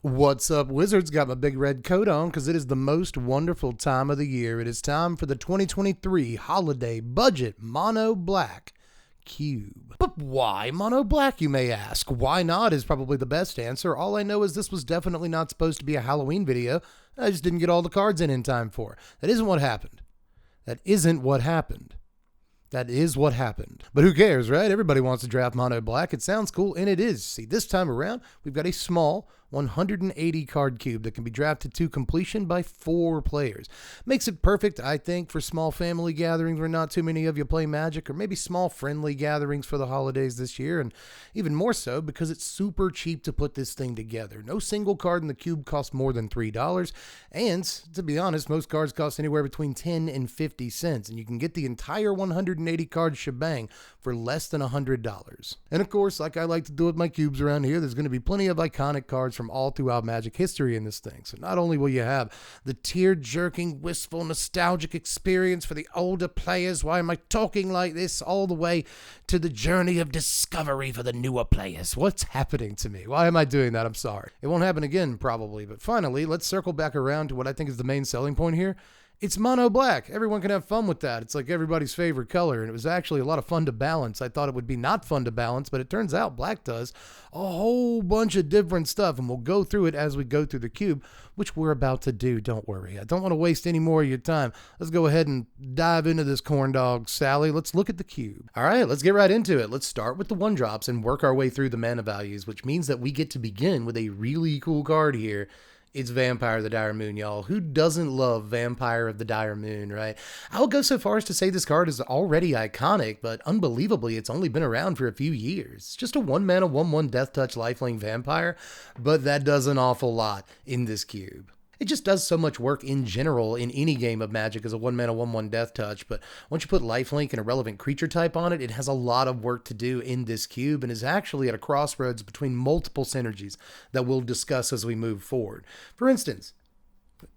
What's up, Wizards? Got my big red coat on because it is the most wonderful time of the year. It is time for the 2023 holiday budget mono black cube. But why mono black, you may ask? Why not is probably the best answer. All I know is this was definitely not supposed to be a Halloween video. I just didn't get all the cards in time for it. That isn't what happened. That isn't what happened. That is what happened. But who cares, right? Everybody wants to draft mono black. It sounds cool, and it is. See, this time around, we've got a small 180 card cube that can be drafted to completion by 4 players. Makes it perfect, I think, for small family gatherings where not too many of you play Magic, or maybe small friendly gatherings for the holidays this year, and even more so because it's super cheap to put this thing together. No single card in the cube costs more than $3, and to be honest, most cards cost anywhere between 10 and 50 cents, and you can get the entire 180 card shebang for less than $100. And of course, like I like to do with my cubes around here, there's going to be plenty of iconic cards from all throughout Magic history in this thing. So not only will you have the tear-jerking, wistful, nostalgic experience for the older players, why am I talking like this, all the way to the journey of discovery for the newer players. What's happening to me? Why am I doing that? I'm sorry. It won't happen again, probably. But finally, let's circle back around to what I think is the main selling point here. It's mono black. Everyone can have fun with that. It's like everybody's favorite color, and it was actually a lot of fun to balance. I thought it would be not fun to balance, but it turns out black does a whole bunch of different stuff, and we'll go through it as we go through the cube, which we're about to do. Don't worry. I don't want to waste any more of your time. Let's go ahead and dive into this corn dog, Sally. Let's look at the cube. All right, let's get right into it. Let's start with the 1-drops and work our way through the mana values, which means that we get to begin with a really cool card here. It's Vampire of the Dire Moon, y'all. Who doesn't love Vampire of the Dire Moon, right? I would go so far as to say this card is already iconic, but unbelievably, it's only been around for a few years. It's just a 1-mana, 1/1 Death Touch lifelink vampire, but that does an awful lot in this cube. It just does so much work in general in any game of Magic as a 1-mana, 1/1 Death Touch, but once you put lifelink and a relevant creature type on it, it has a lot of work to do in this cube and is actually at a crossroads between multiple synergies that we'll discuss as we move forward. For instance,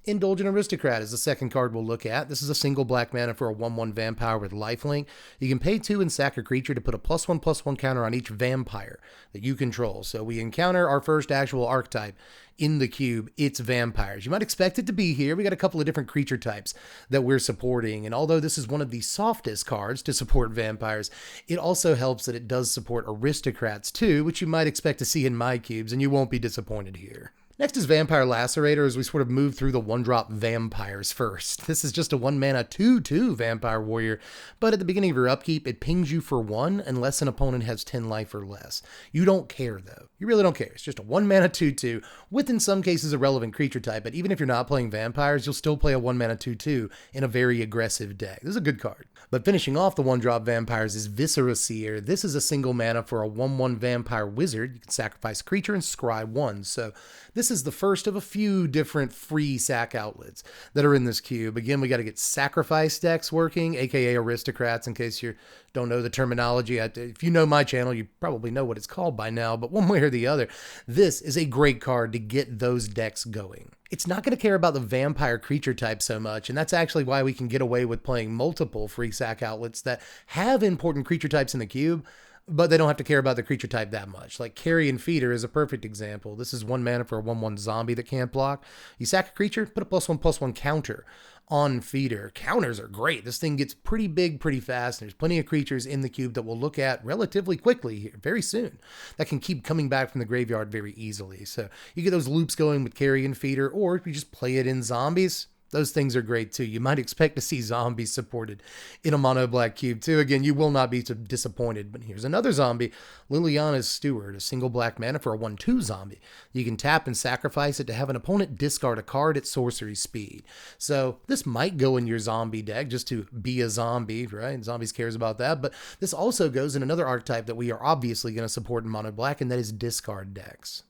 Indulgent Aristocrat is the second card we'll look at. This is a single black mana for a 1/1 vampire with lifelink. You can pay 2 and sack a creature to put a +1/+1 counter on each vampire that you control. So we encounter our first actual archetype in the cube. It's vampires. You might expect it to be here. We got a couple of different creature types that we're supporting. And although this is one of the softest cards to support vampires, it also helps that it does support aristocrats too, which you might expect to see in my cubes, and you won't be disappointed here. Next is Vampire Lacerator as we sort of move through the 1-drop vampires first. This is just a 1-mana 2/2 Vampire Warrior, but at the beginning of your upkeep, it pings you for 1 unless an opponent has 10 life or less. You don't care though. You really don't care. It's just a 1-mana 2/2 with in some cases a relevant creature type, but even if you're not playing vampires, you'll still play a 1-mana 2/2 in a very aggressive deck. This is a good card. But finishing off the 1-drop vampires is Viscera Seer. This is a single mana for a 1/1 vampire wizard. You can sacrifice a creature and scry 1. So this is the first of a few different free sack outlets that are in this cube. Again, we got to get sacrifice decks working, aka aristocrats, in case you don't know the terminology. If you know my channel, you probably know what it's called by now, but one way or the other, this is a great card to get those decks going. It's not going to care about the vampire creature type so much, and that's actually why we can get away with playing multiple free sack outlets that have important creature types in the cube, but they don't have to care about the creature type that much. Like Carrion Feeder is a perfect example. This is 1 mana for a 1/1 zombie that can't block. You sack a creature, put a +1/+1 counter on Feeder. Counters are great. This thing gets pretty big pretty fast. There's plenty of creatures in the cube that we'll look at relatively quickly here, very soon, that can keep coming back from the graveyard very easily. So you get those loops going with Carrion Feeder, or if you just play it in zombies, those things are great too. You might expect to see zombies supported in a mono black cube too. Again, you will not be disappointed. But here's another zombie, Liliana's Steward, a single black mana for a 1/2 zombie. You can tap and sacrifice it to have an opponent discard a card at sorcery speed. So this might go in your zombie deck just to be a zombie, right? Zombies cares about that. But this also goes in another archetype that we are obviously going to support in mono black, and that is discard decks.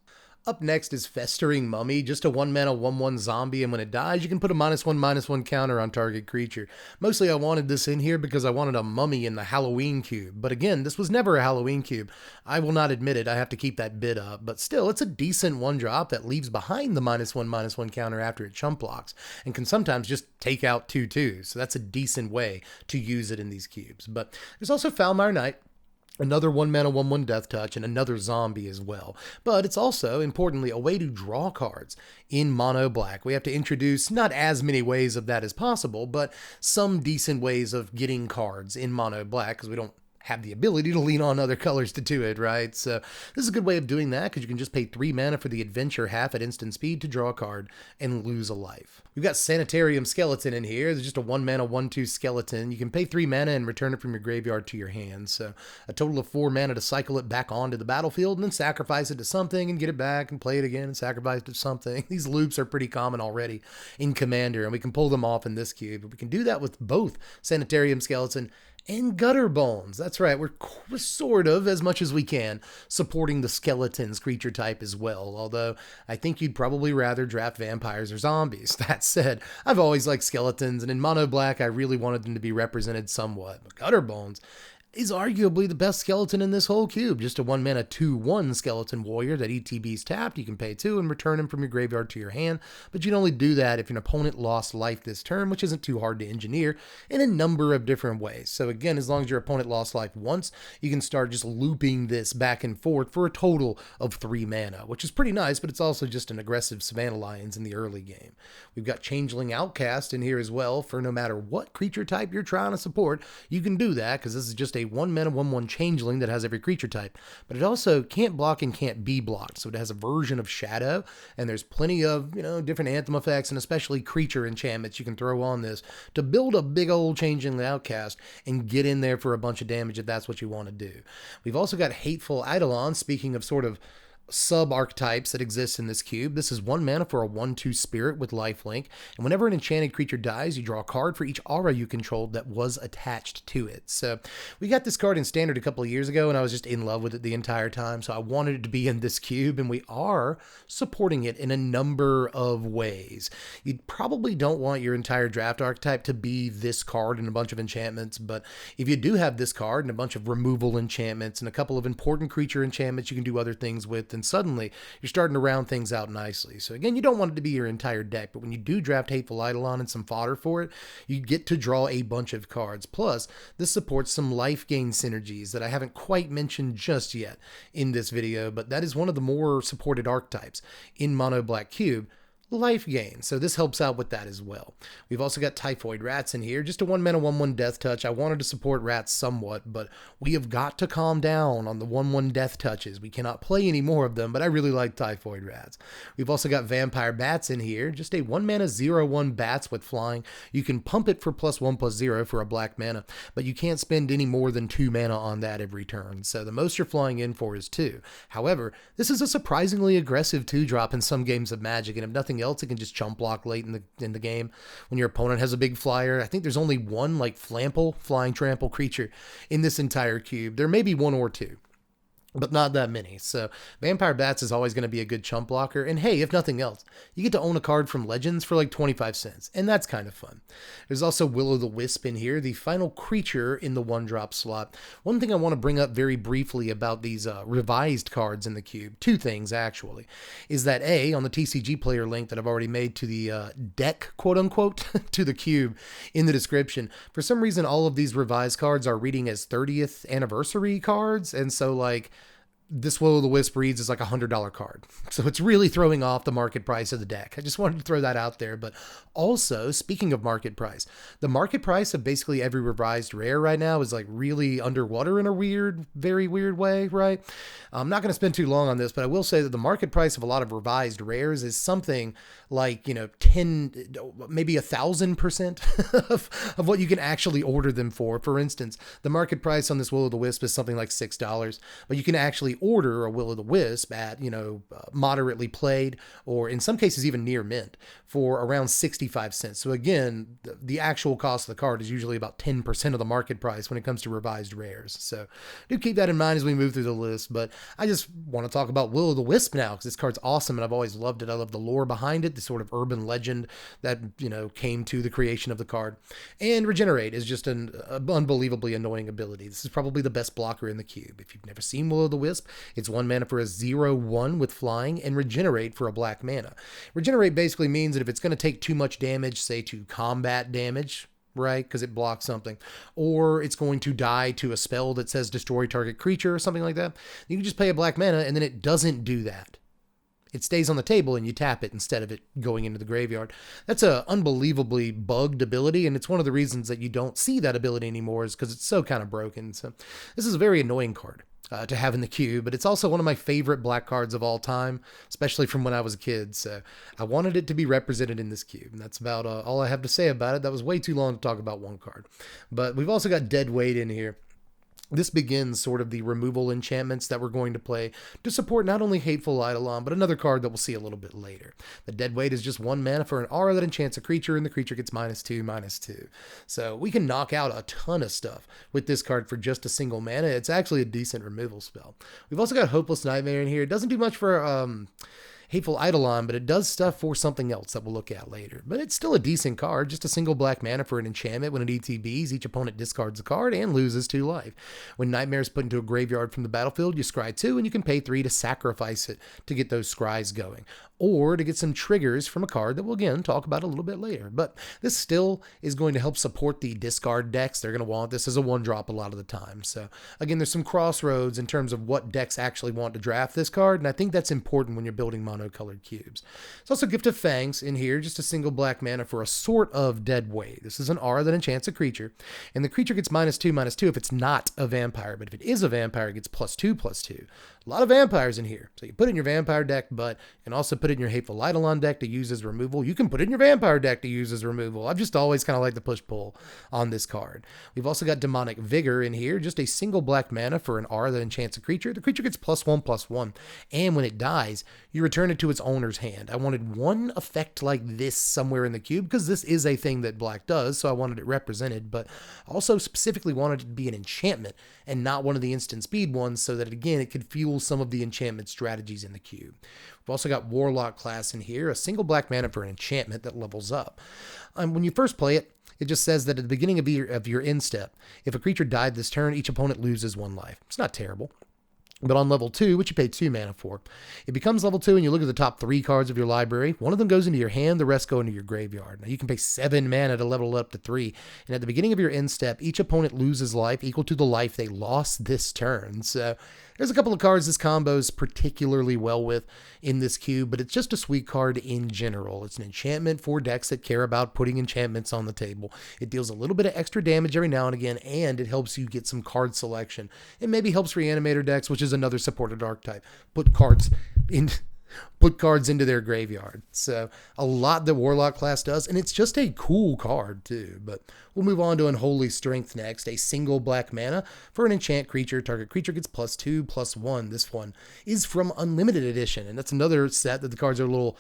Up next is Festering Mummy, just a 1-mana 1/1 zombie, and when it dies, you can put a -1/-1 counter on target creature. Mostly I wanted this in here because I wanted a mummy in the Halloween cube, but again, this was never a Halloween cube. I will not admit it, I have to keep that bid up, but still, it's a decent 1-drop that leaves behind the -1/-1 counter after it chump blocks, and can sometimes just take out 2/2s, so that's a decent way to use it in these cubes. But there's also Foulmire Knight. another 1 mana 1/1 Death Touch, and another zombie as well. But it's also, importantly, a way to draw cards in mono black. We have to introduce not as many ways of that as possible, but some decent ways of getting cards in mono black, because we don't have the ability to lean on other colors to do it, right? So this is a good way of doing that, because you can just pay 3 mana for the adventure, half at instant speed to draw a card and lose a life. We've got Sanitarium Skeleton in here. There's just a 1 mana 1/2 skeleton. You can pay 3 mana and return it from your graveyard to your hand. So a total of 4 mana to cycle it back onto the battlefield and then sacrifice it to something and get it back and play it again and sacrifice it to something. These loops are pretty common already in Commander, and we can pull them off in this cube. But we can do that with both Sanitarium Skeleton and Gutter Bones. That's right, we're sort of, as much as we can, supporting the skeletons creature type as well, although I think you'd probably rather draft vampires or zombies. That said, I've always liked skeletons, and in mono black I really wanted them to be represented somewhat. But Gutter Bones is arguably the best skeleton in this whole cube. Just a 1 mana 2/1 skeleton warrior that ETB's tapped. You can pay 2 and return him from your graveyard to your hand, but you can only do that if an opponent lost life this turn, which isn't too hard to engineer in a number of different ways. So again, as long as your opponent lost life once, you can start just looping this back and forth for a total of 3 mana, which is pretty nice, but it's also just an aggressive Savannah Lions in the early game. We've got Changeling Outcast in here as well, for no matter what creature type you're trying to support, you can do that, because this is just a 1 mana 1/1 changeling that has every creature type, but it also can't block and can't be blocked, so it has a version of Shadow, and there's plenty of, different anthem effects and especially creature enchantments you can throw on this to build a big old Changeling Outcast and get in there for a bunch of damage if that's what you want to do. We've also got Hateful Eidolon, speaking of sort of sub-archetypes that exist in this cube. This is 1 mana for a 1/2 spirit with lifelink, and whenever an enchanted creature dies, you draw a card for each aura you controlled that was attached to it. So we got this card in Standard a couple of years ago, and I was just in love with it the entire time, so I wanted it to be in this cube, and we are supporting it in a number of ways. You probably don't want your entire draft archetype to be this card and a bunch of enchantments, but if you do have this card and a bunch of removal enchantments and a couple of important creature enchantments you can do other things with, and suddenly you're starting to round things out nicely. So again, you don't want it to be your entire deck, but when you do draft Hateful Eidolon and some fodder for it, you get to draw a bunch of cards. Plus, this supports some life gain synergies that I haven't quite mentioned just yet in this video, but that is one of the more supported archetypes in Mono Black Cube. Life gain, so this helps out with that as well. We've also got Typhoid Rats in here, just a 1 mana 1/1 Death Touch. I wanted to support rats somewhat, but we have got to calm down on the 1/1 Death Touches. We cannot play any more of them, but I really like Typhoid Rats. We've also got Vampire Bats in here, just a 1 mana 0/1 Bats with flying. You can pump it for +1/+0 for a black mana, but you can't spend any more than 2 mana on that every turn, so the most you're flying in for is 2. However, this is a surprisingly aggressive 2-drop in some games of Magic, and if nothing else, it can just chump block late in the game when your opponent has a big flyer. I think there's only one flying trample creature in this entire cube. There may be 1 or 2, but not that many. So Vampire Bats is always going to be a good chump blocker. And hey, if nothing else, you get to own a card from Legends for like 25 cents, and that's kind of fun. There's also Will-o'-the-Wisp in here, the final creature in the 1-drop slot. One thing I want to bring up very briefly about these revised cards in the cube, 2 things actually, is that A, on the TCG player link that I've already made to the deck, quote unquote, to the cube in the description, for some reason all of these revised cards are reading as 30th anniversary cards, and so like this Will-o'-the-Wisp reads as like a $100 card. So it's really throwing off the market price of the deck. I just wanted to throw that out there. But also, speaking of market price, the market price of basically every revised rare right now is like really underwater in a very weird way, right? I'm not going to spend too long on this, but I will say that the market price of a lot of revised rares is something like, 10, maybe 1,000% of what you can actually order them for. For instance, the market price on this Will-o'-the-Wisp is something like $6, but you can actually order a Will-o'-the-Wisp at, moderately played, or in some cases even near mint, for around 65 cents. So again, the actual cost of the card is usually about 10% of the market price when it comes to revised rares. So do keep that in mind as we move through the list, but I just want to talk about Will-o'-the-Wisp now because this card's awesome and I've always loved it. I love the lore behind it, the sort of urban legend that, came to the creation of the card. And Regenerate is just an unbelievably annoying ability. This is probably the best blocker in the cube. If you've never seen Will-o'-the-Wisp, it's 1 mana for a 0/1 with flying, and Regenerate for a black mana. Regenerate basically means that if it's going to take too much damage, say to combat damage, right? Because it blocks something. Or it's going to die to a spell that says destroy target creature or something like that. You can just pay a black mana and then it doesn't do that. It stays on the table and you tap it instead of it going into the graveyard. That's an unbelievably bugged ability, and it's one of the reasons that you don't see that ability anymore is because it's so kind of broken. So this is a very annoying card to have in the queue, but it's also one of my favorite black cards of all time, especially from when I was a kid. So I wanted it to be represented in this queue, and that's about all I have to say about it. That was way too long to talk about one card. But we've also got Dead Weight in here. This begins sort of the removal enchantments that we're going to play to support not only Hateful Eidolon, but another card that we'll see a little bit later. The Dead Weight is just 1 mana for an aura that enchants a creature, and the creature gets -2/-2. So we can knock out a ton of stuff with this card for just a single mana. It's actually a decent removal spell. We've also got Hopeless Nightmare in here. It doesn't do much for Hateful Eidolon, but it does stuff for something else that we'll look at later. But it's still a decent card, just a single black mana for an enchantment. When it ETBs, each opponent discards a card and loses 2 life. When Nightmare is put into a graveyard from the battlefield, you scry 2 and you can pay 3 to sacrifice it to get those scries going, or to get some triggers from a card that we'll again talk about a little bit later. But this still is going to help support the discard decks. They're going to want this as a 1-drop a lot of the time. So again, there's some crossroads in terms of what decks actually want to draft this card, and I think that's important when you're building monocolored cubes. There's also Gift of Fangs in here, just a single black mana for a sort of Dead Weight. This is an aura that enchants a creature, and the creature gets -2/-2 if it's not a vampire, but if it is a vampire, it gets +2/+2. A lot of vampires in here. So you put it in your vampire deck, but you can also put it in your Hateful Eidolon deck to use as removal. You can put it in your vampire deck to use as removal. I've just always kind of liked the push-pull on this card. We've also got Demonic Vigor in here, just a single black mana for an aura that enchants a creature. The creature gets +1/+1, and when it dies, you return it to its owner's hand. I wanted one effect like this somewhere in the cube, because this is a thing that black does, so I wanted it represented, but also specifically wanted it to be an enchantment and not one of the instant speed ones, so that, again, it could fuel some of the enchantment strategies in the cube. We've also got Warlock class in here, a single black mana for an enchantment that levels up. When you first play it, it just says that at the beginning of your end step, if a creature died this turn, each opponent loses 1 life. It's not terrible. But on level 2, which you pay 2 mana for, it becomes level 2 and you look at the top 3 cards of your library. One of them goes into your hand, the rest go into your graveyard. Now you can pay 7 mana to level it up to 3. And at the beginning of your end step, each opponent loses life equal to the life they lost this turn. So there's a couple of cards this combos particularly well with in this cube, but it's just a sweet card in general. It's an enchantment for decks that care about putting enchantments on the table. It deals a little bit of extra damage every now and again, and it helps you get some card selection. It maybe helps Reanimator decks, which is another supported archetype. Put cards into their graveyard. So a lot that Warlock class does, and it's just a cool card too. But we'll move on to Unholy Strength next, a single black mana for an enchant creature. Target creature gets +2/+1. This one is from Unlimited Edition, and that's another set that the cards are a little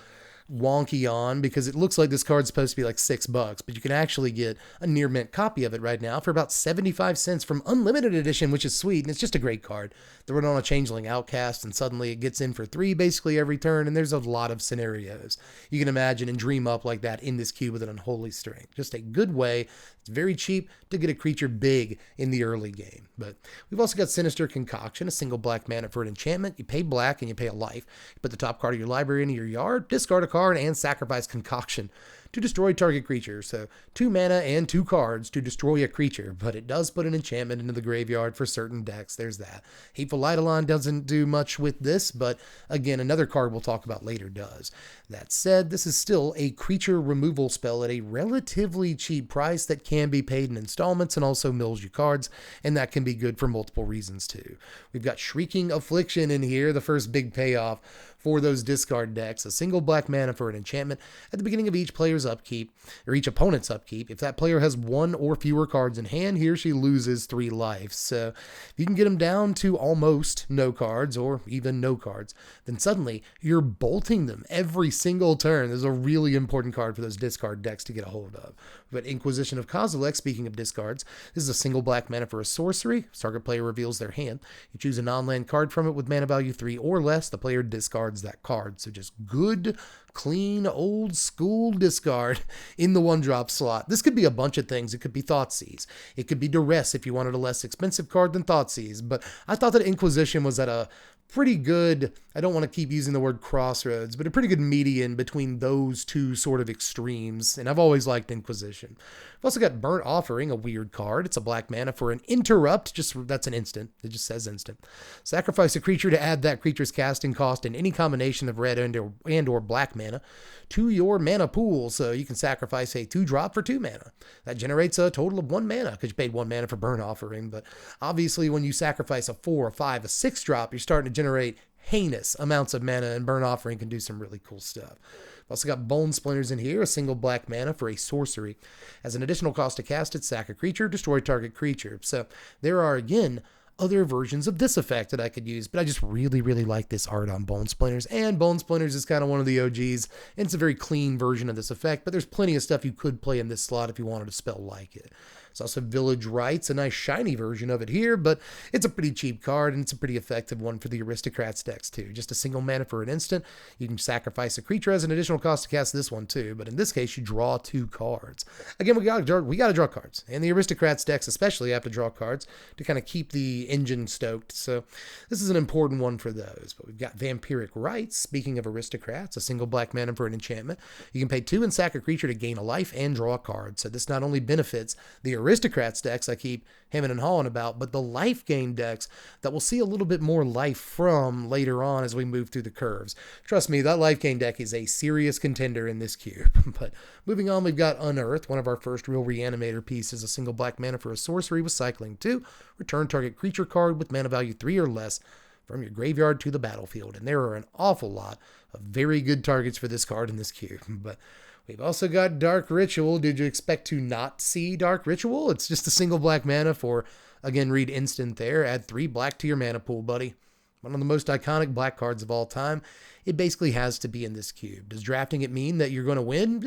wonky on, because it looks like this card's supposed to be like $6, but you can actually get a near mint copy of it right now for about 75 cents from Unlimited Edition, which is sweet, and it's just a great card. Throw it on a Changeling Outcast, and suddenly it gets in for 3 basically every turn, and there's a lot of scenarios you can imagine and dream up like that in this cube with an Unholy Strength. Just a good way. It's very cheap to get a creature big in the early game. But we've also got Sinister Concoction, a single black mana for an enchantment. You pay black and you pay a life. You put the top card of your library into your yard, discard a card, and sacrifice Concoction to destroy target creature. So 2 mana and 2 cards to destroy a creature, but it does put an enchantment into the graveyard for certain decks. There's that. Hateful Eidolon doesn't do much with this, but again, another card we'll talk about later does. That said, this is still a creature removal spell at a relatively cheap price that can be paid in installments and also mills you cards, and that can be good for multiple reasons too. We've got Shrieking Affliction in here, the first big payoff for those discard decks. A single black mana for an enchantment at the beginning of each player's upkeep, or each opponent's upkeep. If that player has 1 or fewer cards in hand, he or she loses 3 life. So if you can get them down to almost no cards, or even no cards, then suddenly you're bolting them every single turn. This is a really important card for those discard decks to get a hold of. But Inquisition of Kozilek, speaking of discards, this is a single black mana for a sorcery. Target player reveals their hand. You choose a non-land card from it with mana value 3 or less. The player discards that card. So just good, clean, old school discard in the 1-drop slot. This could be a bunch of things. It could be Thoughtseize. It could be Duress if you wanted a less expensive card than Thoughtseize. But I thought that Inquisition was at a pretty good, I don't want to keep using the word crossroads, but a pretty good median between those two sort of extremes, and I've always liked Inquisition. I've also got Burnt Offering, a weird card. It's a black mana for an interrupt, that's an instant. It just says instant. Sacrifice a creature to add that creature's casting cost in any combination of red and or black mana to your mana pool, so you can sacrifice a 2-drop for 2 mana. That generates a total of 1 mana, because you paid 1 mana for Burnt Offering, but obviously when you sacrifice a 4, a 5, a 6-drop, you're starting to generate heinous amounts of mana, and Burnt Offering can do some really cool stuff. I've also got Bone Splinters in here, a single black mana for a sorcery. As an additional cost to cast it, sack a creature, destroy target creature. So there are, again, other versions of this effect that I could use, but I just really, really like this art on Bone Splinters, and Bone Splinters is kind of one of the OGs, and it's a very clean version of this effect, but there's plenty of stuff you could play in this slot if you wanted to spell like it. It's also Village Rites, a nice shiny version of it here, but it's a pretty cheap card, and it's a pretty effective one for the Aristocrats decks too. Just a single mana for an instant. You can sacrifice a creature as an additional cost to cast this one too, but in this case, you draw 2 cards. Again, we gotta draw cards, and the Aristocrats decks especially have to draw cards to kind of keep the engine stoked, so this is an important one for those. But we've got Vampiric Rites, speaking of Aristocrats, a single black mana for an enchantment. You can pay 2 and sack a creature to gain a life and draw a card, so this not only benefits the Aristocrats decks I keep hemming and hawing about, but the life gain decks that we'll see a little bit more life from later on as we move through the curves. Trust me, that life gain deck is a serious contender in this cube. But moving on, we've got Unearth, one of our first real Reanimator pieces, a single black mana for a sorcery with cycling 2. Return target creature card with mana value 3 or less from your graveyard to the battlefield. And there are an awful lot of very good targets for this card in this cube. But we've also got Dark Ritual. Did you expect to not see Dark Ritual? It's just a single black mana for, again, read instant there. Add 3 black to your mana pool, buddy. One of the most iconic black cards of all time. It basically has to be in this cube. Does drafting it mean that you're going to win?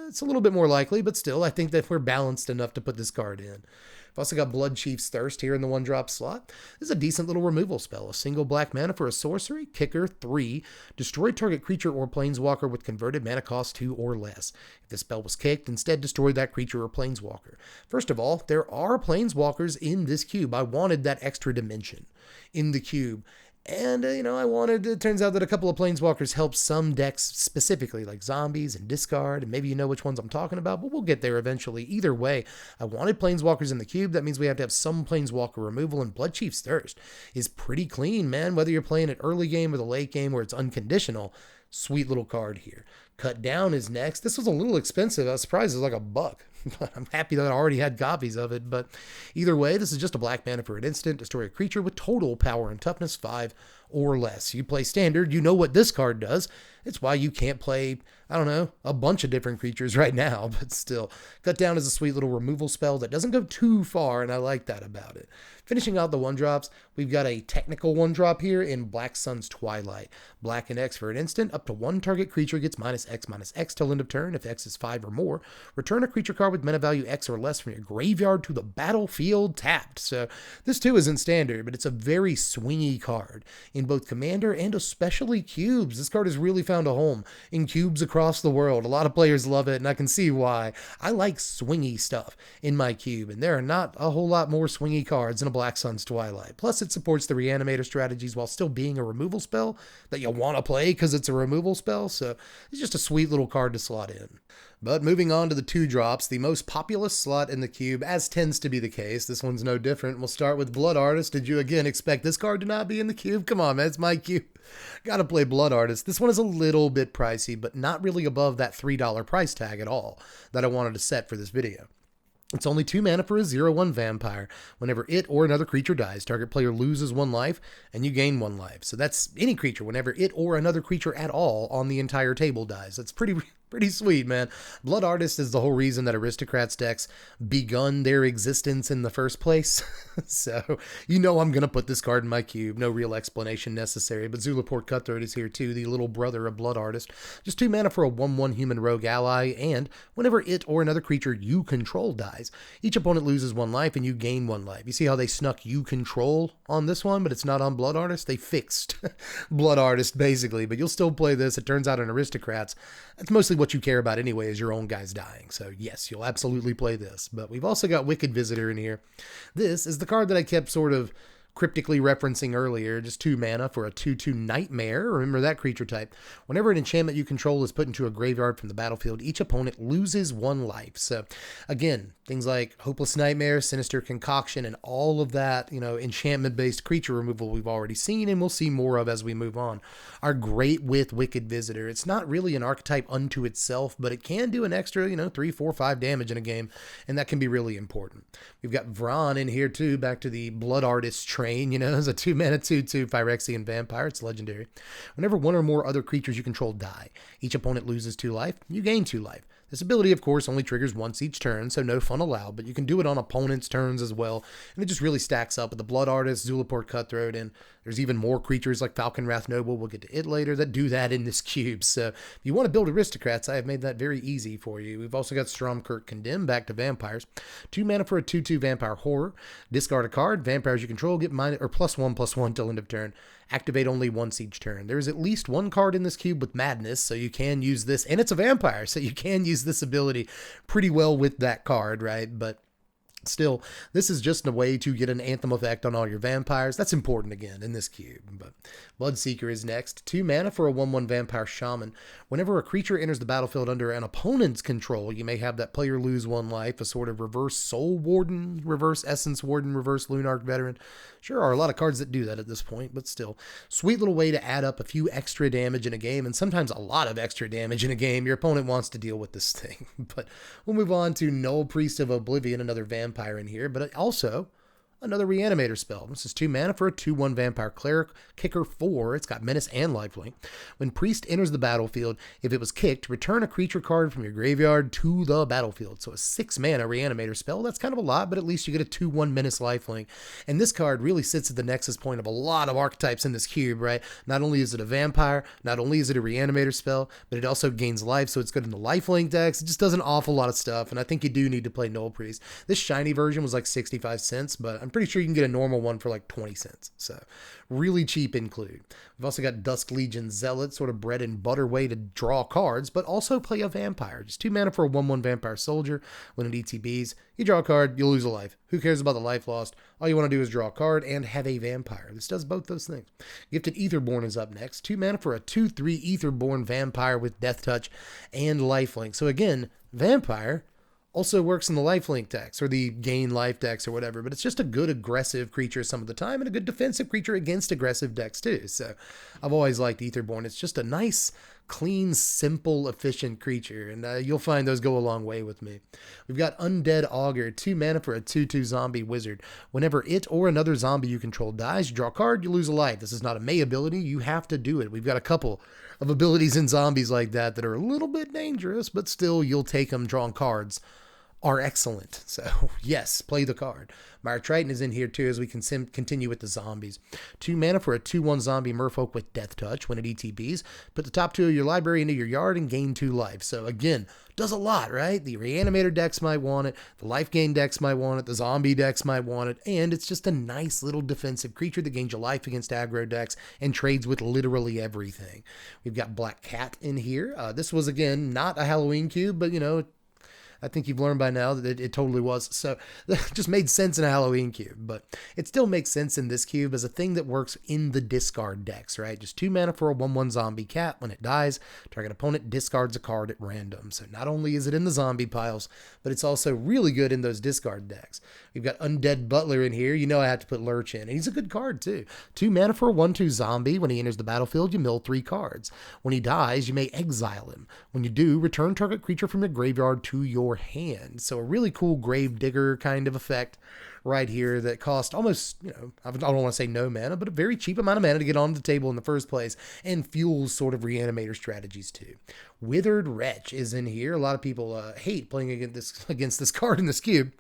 It's a little bit more likely, but still, I think that we're balanced enough to put this card in. I've also got Blood Chief's Thirst here in the 1-drop slot. This is a decent little removal spell. A single black mana for a sorcery, kicker 3, destroy target creature or planeswalker with converted mana cost 2 or less. If the spell was kicked, instead destroy that creature or planeswalker. First of all, there are planeswalkers in this cube. I wanted that extra dimension in the cube. And, it turns out that a couple of planeswalkers help some decks specifically, like zombies and discard, and maybe you know which ones I'm talking about, but we'll get there eventually. Either way, I wanted planeswalkers in the cube. That means we have to have some planeswalker removal, and Blood Chief's Thirst is pretty clean, man. Whether you're playing it early game or the late game where it's unconditional, sweet little card here. Cut Down is next. This was a little expensive. I was surprised it was like $1. I'm happy that I already had copies of it, but either way, this is just a black mana for an instant. Destroy a creature with total power and toughness 5 or less. You play standard, you know what this card does. It's why you can't play, a bunch of different creatures right now, but still. Cut Down is a sweet little removal spell that doesn't go too far, and I like that about it. Finishing out the 1-drops, we've got a technical 1-drop here in Black Sun's Twilight. Black and X for an instant. Up to 1 target creature gets -X/-X till end of turn. If X is 5 or more, return a creature card with mana value X or less from your graveyard to the battlefield tapped. So this too isn't standard, but it's a very swingy card in both Commander and especially cubes. This card has really found a home in cubes across the world. A lot of players love it, and I can see why. I like swingy stuff in my cube, and there are not a whole lot more swingy cards in a Black Sun's Twilight. Plus, it supports the Reanimator strategies while still being a removal spell that you want to play because it's a removal spell, so it's just a sweet little card to slot in. But moving on to the 2-drops, the most populous slot in the cube, as tends to be the case. This one's no different. We'll start with Blood Artist. Did you again expect this card to not be in the cube? Come on, man, it's my cube. Gotta play Blood Artist. This one is a little bit pricey, but not really above that $3 price tag at all that I wanted to set for this video. It's only 2 mana for a 0/1 vampire. Whenever it or another creature dies, target player loses 1 life, and you gain 1 life. So that's any creature, whenever it or another creature at all on the entire table dies. That's pretty sweet, man. Blood Artist is the whole reason that Aristocrats decks begun their existence in the first place. So, I'm going to put this card in my cube. No real explanation necessary, but Zulaport Cutthroat is here too, the little brother of Blood Artist. Just 2 mana for a 1/1 human rogue ally, and whenever it or another creature you control dies, each opponent loses 1 life and you gain 1 life. You see how they snuck you control on this one, but it's not on Blood Artist? They fixed Blood Artist, basically, but you'll still play this. It turns out in Aristocrats, that's mostly what you care about anyway, is your own guys dying. So yes, you'll absolutely play this. But we've also got Wicked Visitor in here. This is the card that I kept sort of cryptically referencing earlier, just 2 mana for a 2/2 Nightmare. Remember that creature type. Whenever an enchantment you control is put into a graveyard from the battlefield, each opponent loses 1 life. So again, things like Hopeless Nightmare, Sinister Concoction, and all of that, enchantment-based creature removal we've already seen, and we'll see more of as we move on, are great with Wicked Visitor. It's not really an archetype unto itself, but it can do an extra, 3, 4, 5 damage in a game, and that can be really important. We've got Vron in here too, back to the Blood Artist train, as a 2 mana 2/2 Phyrexian Vampire. It's legendary. Whenever 1 or more other creatures you control die, each opponent loses 2 life, you gain 2 life. This ability, of course, only triggers once each turn, so no fun allowed, but you can do it on opponents' turns as well, and it just really stacks up with the Blood Artist, Zulaport Cutthroat, and there's even more creatures like Falconwrath Noble, we'll get to it later, that do that in this cube. So if you want to build Aristocrats, I have made that very easy for you. We've also got Stromkirk Condemn, back to Vampires. 2 mana for a 2/2 Vampire Horror. Discard a card. Vampires you control get +1/+1 till end of turn. Activate only once each turn. There is at least 1 card in this cube with Madness, so you can use this, and it's a vampire, so you can use this ability pretty well with that card, right? But still, this is just a way to get an Anthem effect on all your vampires. That's important again in this cube. But Bloodseeker is next. 2 mana for a 1/1 Vampire Shaman. Whenever a creature enters the battlefield under an opponent's control, you may have that player lose 1 life, a sort of reverse Soul Warden, reverse Essence Warden, reverse Lunarch Veteran. Sure are a lot of cards that do that at this point, but still. Sweet little way to add up a few extra damage in a game, and sometimes a lot of extra damage in a game. Your opponent wants to deal with this thing. But we'll move on to Null Priest of Oblivion, another vampire in here, but also another Reanimator spell. This is 2 mana for a 2/1 Vampire Cleric, kicker 4. It's got Menace and Lifelink. When Priest enters the battlefield, if it was kicked, return a creature card from your graveyard to the battlefield. So a 6 mana Reanimator spell. That's kind of a lot, but at least you get a 2/1 Menace Lifelink. And this card really sits at the nexus point of a lot of archetypes in this cube, right? Not only is it a vampire, not only is it a Reanimator spell, but it also gains life, so it's good in the Lifelink decks. It just does an awful lot of stuff, and I think you do need to play Null Priest. This shiny version was like 65 cents, but I'm pretty sure you can get a normal one for like 20 cents. So really cheap include. We've also got Dusk Legion Zealot, sort of bread and butter way to draw cards, but also play a vampire. Just 2 mana for a 1/1 Vampire Soldier. When it ETBs, you draw a card, you lose a life. Who cares about the life lost? All you want to do is draw a card and have a vampire. This does both those things. Gifted Aetherborn is up next. 2 mana for a 2/3 Aetherborn Vampire with Death Touch and Lifelink. So again, vampire also works in the lifelink decks or the gain life decks or whatever, but it's just a good aggressive creature some of the time and a good defensive creature against aggressive decks too. So I've always liked Aetherborn. It's just a nice, clean, simple, efficient creature, and you'll find those go a long way with me. We've got Undead Augur, 2 mana for a 2/2 zombie wizard. Whenever it or another zombie you control dies, you draw a card, you lose a life. This is not a May ability. You have to do it. We've got a couple of abilities in zombies like that that are a little bit dangerous, but still you'll take them. Drawing cards are excellent. So yes, play the card. Mire Triton is in here too as we can continue with the zombies. 2 mana for a 2/1 zombie merfolk with Death Touch. When it ETBs, put the top 2 of your library into your yard and gain 2 life. So again, does a lot, right? The Reanimator decks might want it, the life gain decks might want it, the zombie decks might want it, and it's just a nice little defensive creature that gains your life against aggro decks and trades with literally everything. We've got Black Cat in here. This was, again, not a Halloween cube, but, I think you've learned by now that it totally was. So that just made sense in a Halloween cube, but it still makes sense in this cube as a thing that works in the discard decks, right? Just 2 mana for a 1/1 zombie cat. When it dies, target opponent discards a card at random. So not only is it in the zombie piles, but it's also really good in those discard decks. We've got Undead Butler in here. I had to put Lurch in, and he's a good card too. 2 mana for a 1/2 zombie. When he enters the battlefield, you mill 3 cards. When he dies, you may exile him. When you do, return target creature from your graveyard to your hand. So a really cool grave digger kind of effect right here that cost almost, I don't want to say no mana, but a very cheap amount of mana to get onto the table in the first place and fuels sort of Reanimator strategies too. Withered Wretch is in here. A lot of people hate playing against this card in this cube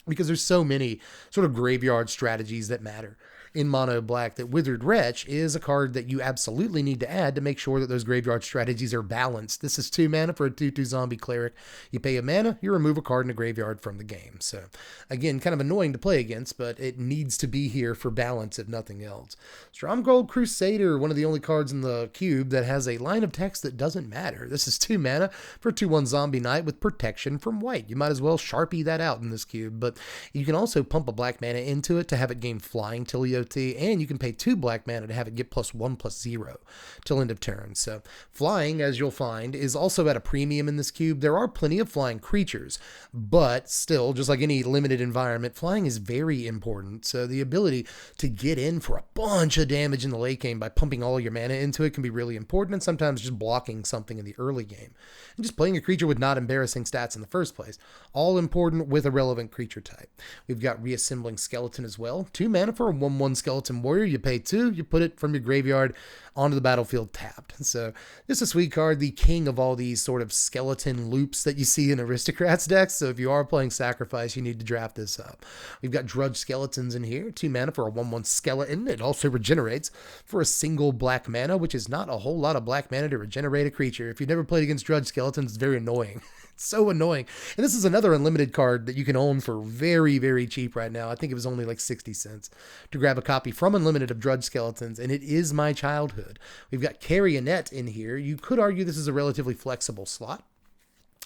because there's so many sort of graveyard strategies that matter in mono black, that Withered Wretch is a card that you absolutely need to add to make sure that those graveyard strategies are balanced. This is 2 mana for a 2/2 zombie cleric. You pay a mana, you remove a card in a graveyard from the game. So again, kind of annoying to play against, but it needs to be here for balance if nothing else. Stromgold Crusader, one of the only cards in the cube that has a line of text that doesn't matter. This is 2 mana for a 2/1 zombie knight with protection from white. You might as well Sharpie that out in this cube, but you can also pump a black mana into it to have it gain flying, Tilio EOT, and you can pay 2 black mana to have it get +1/+0 till end of turn. So flying, as you'll find, is also at a premium in this cube. There are plenty of flying creatures, but still, just like any limited environment, flying is very important. So the ability to get in for a bunch of damage in the late game by pumping all your mana into it can be really important, and sometimes just blocking something in the early game. And just playing a creature with not embarrassing stats in the first place. All important with a relevant creature type. We've got Reassembling Skeleton as well. 2 mana for a 1/1 Skeleton Warrior. You pay 2, you put it from your graveyard onto the battlefield tapped. So this is a sweet card, the king of all these sort of skeleton loops that you see in Aristocrats decks. So if you are playing Sacrifice, you need to draft this up. We've got Drudge Skeletons in here. 2 mana for a 1/1 Skeleton. It also regenerates for a single black mana, which is not a whole lot of black mana to regenerate a creature. If you've never played against Drudge Skeletons, it's very annoying. It's so annoying. And this is another unlimited card that you can own for very, very cheap right now. I think it was only like 60 cents to grab a copy from Unlimited of Drudge Skeletons, and it is my childhood. We've got Carrionet in here. You could argue this is a relatively flexible slot,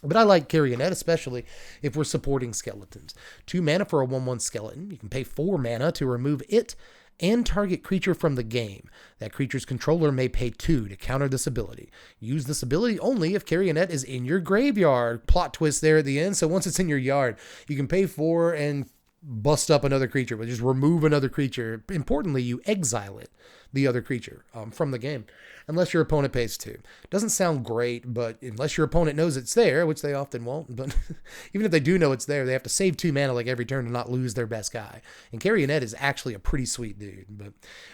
but I like Carrionet, especially if we're supporting skeletons. 2 mana for a 1/1 skeleton. You can pay 4 mana to remove it and target creature from the game. That creature's controller may pay 2 to counter this ability. Use this ability only if Carrionet is in your graveyard. Plot twist there at the end. So once it's in your yard, you can pay 4 and bust up another creature, but just remove another creature. Importantly, you exile it, the other creature, from the game, unless your opponent pays 2. Doesn't sound great, but unless your opponent knows it's there, which they often won't, but even if they do know it's there, they have to save 2 mana like every turn to not lose their best guy. And Carrionet is actually a pretty sweet dude. But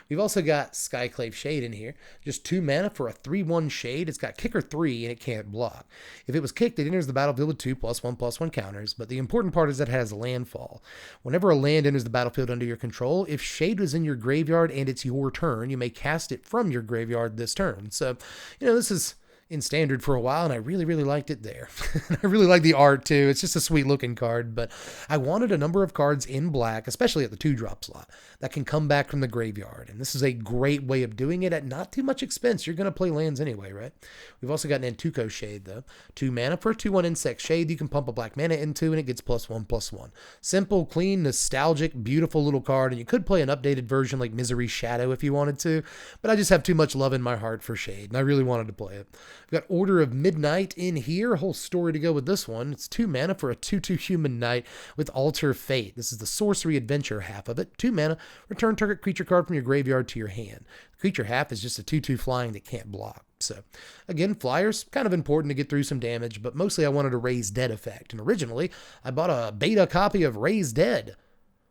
we've also got Skyclave Shade in here. Just 2 mana for a 3/1 Shade. It's got kicker 3 and it can't block. If it was kicked, it enters the battlefield with 2 +1/+1 counters, but the important part is that it has landfall. Whenever a land enters the battlefield under your control, if Shade was in your graveyard and it's your turn, you may cast it from your graveyard this turn. So, this is in standard for a while, and I really, really liked it there. I really like the art too. It's just a sweet looking card, but I wanted a number of cards in black, especially at the 2-drop slot, that can come back from the graveyard. And this is a great way of doing it at not too much expense. You're going to play lands anyway, right? We've also got an Nantuko Shade though. 2 mana for a 2/1 Insect Shade. You can pump a black mana into, and it gets +1/+1. Simple, clean, nostalgic, beautiful little card. And you could play an updated version like Misery Shadow if you wanted to, but I just have too much love in my heart for Shade, and I really wanted to play it. We've got Order of Midnight in here. A whole story to go with this one. It's 2 mana for a 2/2 Human Knight with Alter Fate. This is the sorcery adventure half of it. 2 mana, return target creature card from your graveyard to your hand. The creature half is just a 2/2 flying that can't block. So again, flyers, kind of important to get through some damage, but mostly I wanted a Raise Dead effect. And originally, I bought a beta copy of Raise Dead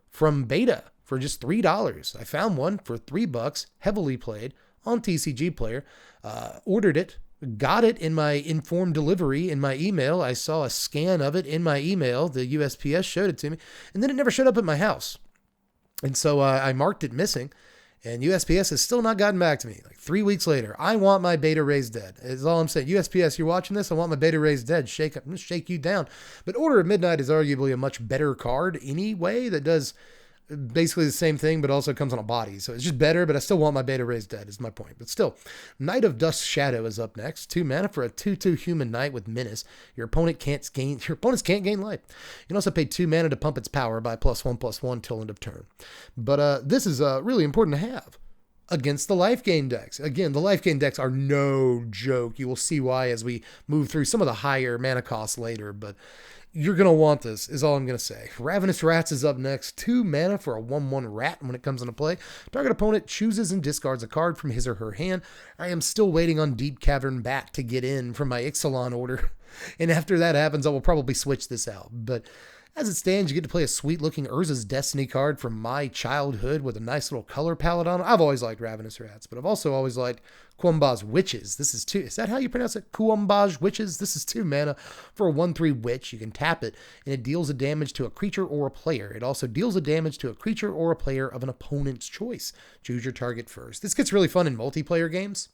from beta for just $3. I found one for $3, heavily played on TCG Player, ordered it, got it in my informed delivery in my email. I saw a scan of it in my email. The USPS showed it to me, and then it never showed up at my house. And so I marked it missing, and USPS has still not gotten back to me. Like 3 weeks later, I want my beta Raised Dead. Is all I'm saying. USPS, you're watching this? I want my beta Raised Dead. I'm gonna shake you down. But Order of Midnight is arguably a much better card anyway that does basically the same thing, but also comes on a body. So it's just better, but I still want my beta Raised Dead is my point. But still, Knight of Dust Shadow is up next. 2 mana for a 2/2 Human Knight with Menace. Your opponents can't gain life. You can also pay 2 mana to pump its power by +1/+1 till end of turn. But this is really important to have against the life gain decks. Again, the life gain decks are no joke. You will see why as we move through some of the higher mana costs later, but you're going to want this, is all I'm going to say. Ravenous Rats is up next. 2 mana for a 1/1 rat when it comes into play. Target opponent chooses and discards a card from his or her hand. I am still waiting on Deep Cavern Bat to get in from my Ixalan order. And after that happens, I will probably switch this out. But as it stands, you get to play a sweet-looking Urza's Destiny card from my childhood with a nice little color palette on it. I've always liked Ravenous Rats, but I've also always liked Quambaj Witches. This is 2. Is that how you pronounce it? Quambaj Witches? This is 2 mana for a 1/3 witch. You can tap it, and it deals a damage to a creature or a player. It also deals a damage to a creature or a player of an opponent's choice. Choose your target first. This gets really fun in multiplayer games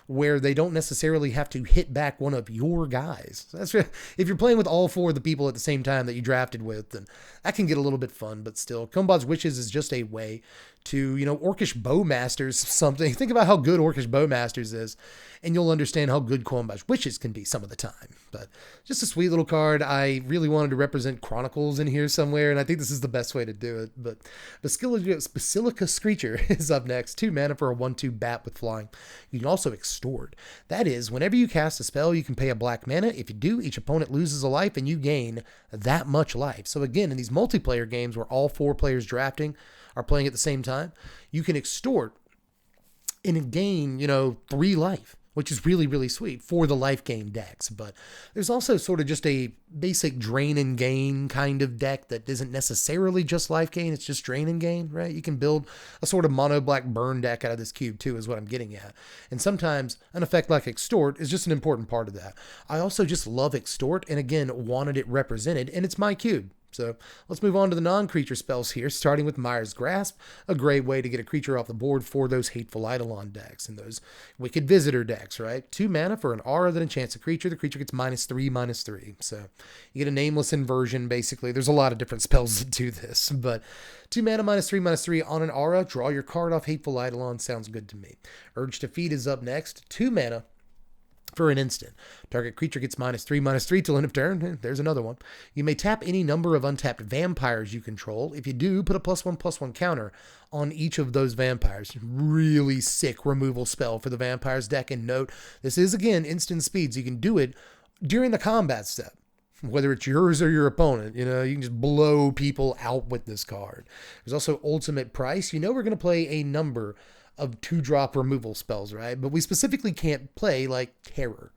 where they don't necessarily have to hit back one of your guys. So if you're playing with all 4 of the people at the same time that you drafted with, then that can get a little bit fun, but still. Quambaj Witches is just a way to, Orcish Bowmasters something. Think about how good Orcish Bowmasters is, and you'll understand how good Coinbash Wishes can be some of the time. But just a sweet little card. I really wanted to represent Chronicles in here somewhere, and I think this is the best way to do it. But Basilica Screecher is up next. 2 mana for a 1/2 bat with flying. You can also extort. That is, whenever you cast a spell, you can pay a black mana. If you do, each opponent loses a life, and you gain that much life. So again, in these multiplayer games where all 4 players drafting are playing at the same time, you can extort and gain, 3 life, which is really, really sweet for the life gain decks. But there's also sort of just a basic drain and gain kind of deck that isn't necessarily just life gain, it's just drain and gain, right? You can build a sort of mono black burn deck out of this cube too, is what I'm getting at. And sometimes an effect like extort is just an important part of that. I also just love extort, and again, wanted it represented, and it's my cube. So let's move on to the non-creature spells here, starting with Mire's Grasp, a great way to get a creature off the board for those Hateful Eidolon decks and those Wicked Visitor decks, right? 2 mana for an aura that enchants a creature. The creature gets -3/-3. So you get a nameless inversion, basically. There's a lot of different spells that do this, but 2 mana -3/-3 on an aura. Draw your card off Hateful Eidolon. Sounds good to me. Urge to Feed is up next. 2 mana for an instant. Target creature gets -3/-3 till end of turn. There's another one. You may tap any number of untapped vampires you control. If you do, put a +1/+1 counter on each of those vampires. Really sick removal spell for the vampires deck. And note, this is again instant speed, so you can do it during the combat step. Whether it's yours or your opponent, you can just blow people out with this card. There's also ultimate price. We're going to play a number of 2-drop removal spells, right? But we specifically can't play like Terror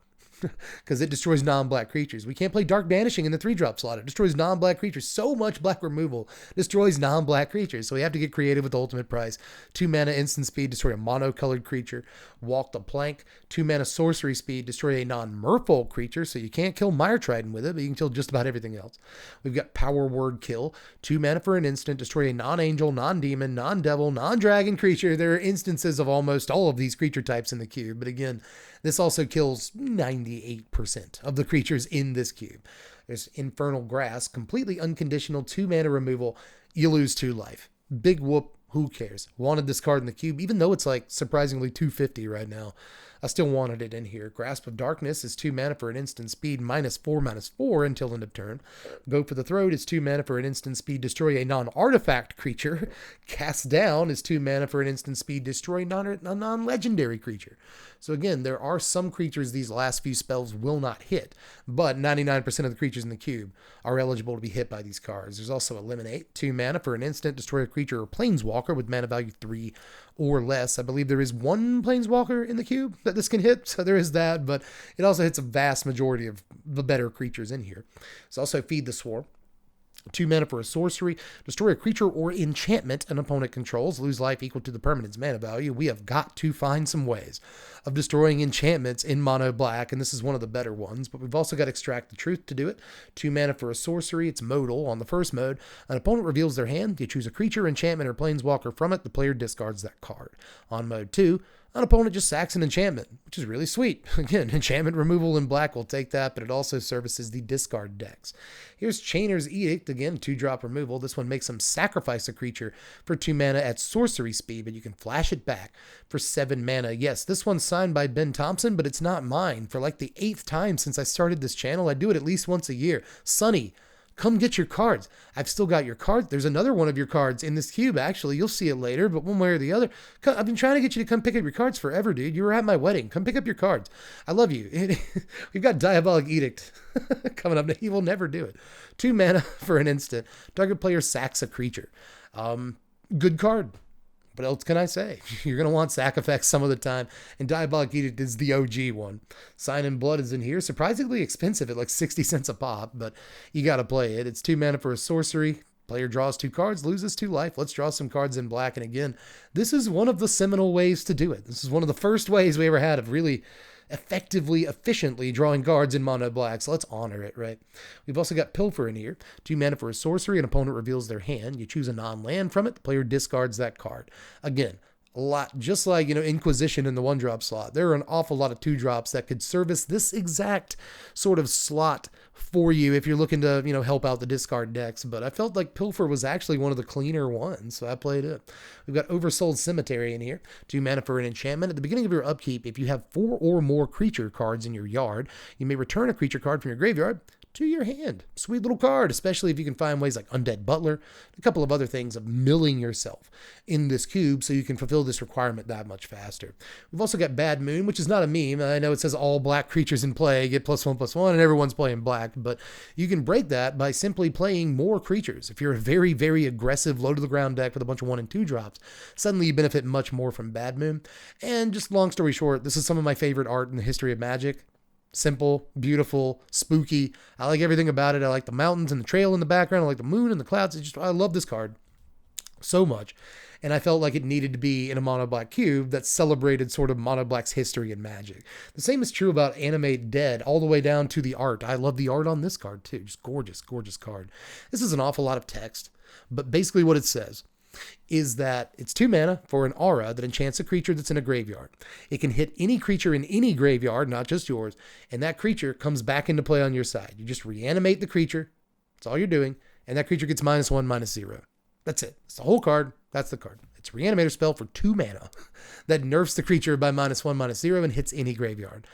because it destroys non-black creatures. We can't play Dark Banishing in the 3-drop slot. It destroys non-black creatures. So much black removal destroys non-black creatures. So we have to get creative with the ultimate price. 2 mana instant speed, destroy a mono-colored creature. Walk the Plank. 2 mana sorcery speed, destroy a non-merfolk creature. So you can't kill Mire Trident with it, but you can kill just about everything else. We've got Power Word Kill. 2 mana for an instant, destroy a non-angel, non-demon, non-devil, non-dragon creature. There are instances of almost all of these creature types in the cube. But again, this also kills 98% of the creatures in this cube. There's Infernal Grass, completely unconditional 2 mana removal. You lose 2 life. Big whoop. Who cares? Wanted this card in the cube, even though it's like surprisingly 250 right now. I still wanted it in here. Grasp of Darkness is 2 mana for an instant speed, -4/-4 until end of turn. Go for the Throat is 2 mana for an instant speed, destroy a non-artifact creature. Cast Down is 2 mana for an instant speed, destroy a non-legendary creature. So again, there are some creatures these last few spells will not hit, but 99% of the creatures in the cube are eligible to be hit by these cards. There's also Eliminate, 2 mana for an instant, destroy a creature or planeswalker with mana value 3 or less. I believe there is 1 planeswalker in the cube that this can hit, so there is that, but it also hits a vast majority of the better creatures in here. There's also Feed the Swarm. 2 mana for a sorcery. Destroy a creature or enchantment an opponent controls. Lose life equal to the permanent's mana value. We have got to find some ways of destroying enchantments in mono black, and this is one of the better ones, but we've also got Extract the Truth to do it. 2 mana for a sorcery. It's modal. On the first mode, an opponent reveals their hand. You choose a creature, enchantment, or planeswalker from it. The player discards that card. On mode 2, an opponent just sacks an enchantment, which is really sweet. Again, enchantment removal in black will take that, but it also services the discard decks. Here's Chainer's Edict, again, 2-drop removal. This one makes them sacrifice a creature for 2 mana at sorcery speed, but you can flash it back for 7 mana. Yes, this one's signed by Ben Thompson, but it's not mine. For like the 8th time since I started this channel, I do it at least once a year. Sonny, come get your cards. I've still got your cards. There's another one of your cards in this cube, actually. You'll see it later, but one way or the other. I've been trying to get you to come pick up your cards forever, dude. You were at my wedding. Come pick up your cards. I love you. We've got Diabolic Edict coming up. He will never do it. 2 mana for an instant. Target player sacks a creature. Good card. What else can I say? You're going to want sack effects some of the time, and Diabolic Edict is the OG one. Sign in Blood is in here. Surprisingly expensive at like 60 cents a pop, but you got to play it. It's 2 mana for a sorcery. Player draws 2 cards, loses 2 life. Let's draw some cards in black, and again, this is one of the seminal ways to do it. This is one of the first ways we ever had of really effectively, efficiently drawing cards in mono black, so let's honor it, right? We've also got Pilfer in here. 2 mana for a sorcery. An opponent reveals their hand. You choose a non-land from it. The player discards that card. Again, a lot, just like, Inquisition in the 1-drop slot. There are an awful lot of 2-drops that could service this exact sort of slot for you if you're looking to, help out the discard decks. But I felt like Pilfer was actually one of the cleaner ones, so I played it. We've got Oversold Cemetery in here. 2 mana for an enchantment. At the beginning of your upkeep, if you have 4 or more creature cards in your yard, you may return a creature card from your graveyard to your hand. Sweet little card, especially if you can find ways like Undead Butler, a couple of other things of milling yourself in this cube so you can fulfill this requirement that much faster. We've also got Bad Moon, which is not a meme. I know it says all black creatures in play get +1/+1 and everyone's playing black, but you can break that by simply playing more creatures. If you're a very, very aggressive low to the ground deck with a bunch of 1 and 2 drops, suddenly you benefit much more from Bad Moon. And just long story short, this is some of my favorite art in the history of Magic. Simple, beautiful, spooky. I like everything about it. I like the mountains and the trail in the background. I like the moon and the clouds. I love this card so much. And I felt like it needed to be in a mono black cube that celebrated sort of mono black's history in Magic. The same is true about Animate Dead, all the way down to the art. I love the art on this card too. Just gorgeous, gorgeous card. This is an awful lot of text, but basically what it says is that it's 2 mana for an aura that enchants a creature that's in a graveyard. It can hit any creature in any graveyard, not just yours, and that creature comes back into play on your side. You just reanimate the creature. That's all you're doing, and that creature gets -1, -0. That's it. It's the whole card. That's the card. It's a reanimator spell for 2 mana that nerfs the creature by -1, -0 and hits any graveyard.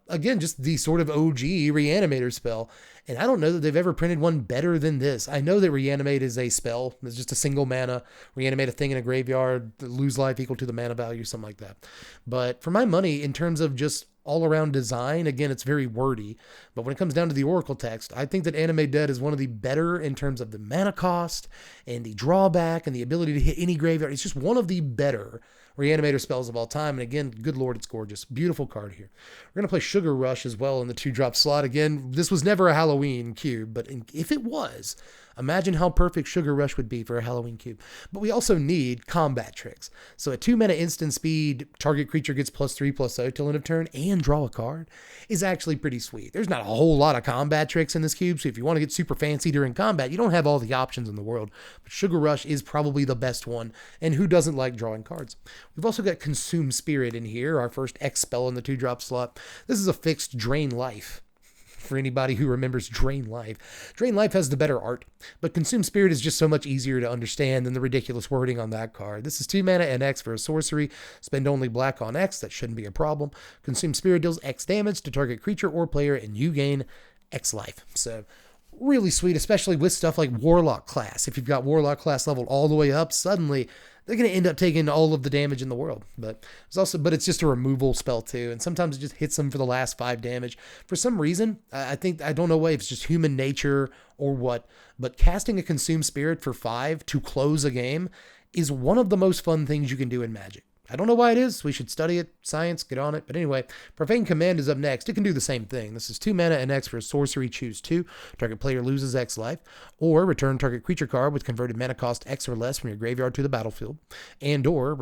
Again, just the sort of OG reanimator spell. And I don't know that they've ever printed one better than this. I know that reanimate is a spell. It's just a single mana, reanimate a thing in a graveyard, lose life equal to the mana value, something like that. But for my money, in terms of just all-around design, again, it's very wordy. But when it comes down to the Oracle text, I think that Animate Dead is one of the better in terms of the mana cost and the drawback and the ability to hit any graveyard. It's just one of the better reanimator spells of all time. And again, good Lord, it's gorgeous. Beautiful card here. We're going to play Sugar Rush as well in the 2-drop slot. Again, this was never a Halloween cube, but if it was, imagine how perfect Sugar Rush would be for a Halloween cube. But we also need combat tricks. So at 2 mana instant speed, target creature gets +3/+0 till end of turn and draw a card is actually pretty sweet. There's not a whole lot of combat tricks in this cube, so if you want to get super fancy during combat, you don't have all the options in the world. But Sugar Rush is probably the best one, and who doesn't like drawing cards? We've also got Consume Spirit in here, our first X spell in the 2-drop slot. This is a fixed Drain Life. For anybody who remembers Drain Life. Drain Life has the better art, but Consume Spirit is just so much easier to understand than the ridiculous wording on that card. This is 2 mana and X for a sorcery. Spend only black on X. That shouldn't be a problem. Consume Spirit deals X damage to target creature or player, and you gain X life. So really sweet, especially with stuff like Warlock class. If you've got Warlock class leveled all the way up, suddenly they're going to end up taking all of the damage in the world. But it's just a removal spell too. And sometimes it just hits them for the last 5 damage. For some reason, I don't know why, if it's just human nature or what, but casting a Consume Spirit for 5 to close a game is one of the most fun things you can do in Magic. I don't know why it is. We should study it. Science, get on it. But anyway, Profane Command is up next. It can do the same thing. This is 2 mana and X for a sorcery. Choose 2. Target player loses X life. Or return target creature card with converted mana cost X or less from your graveyard to the battlefield. And or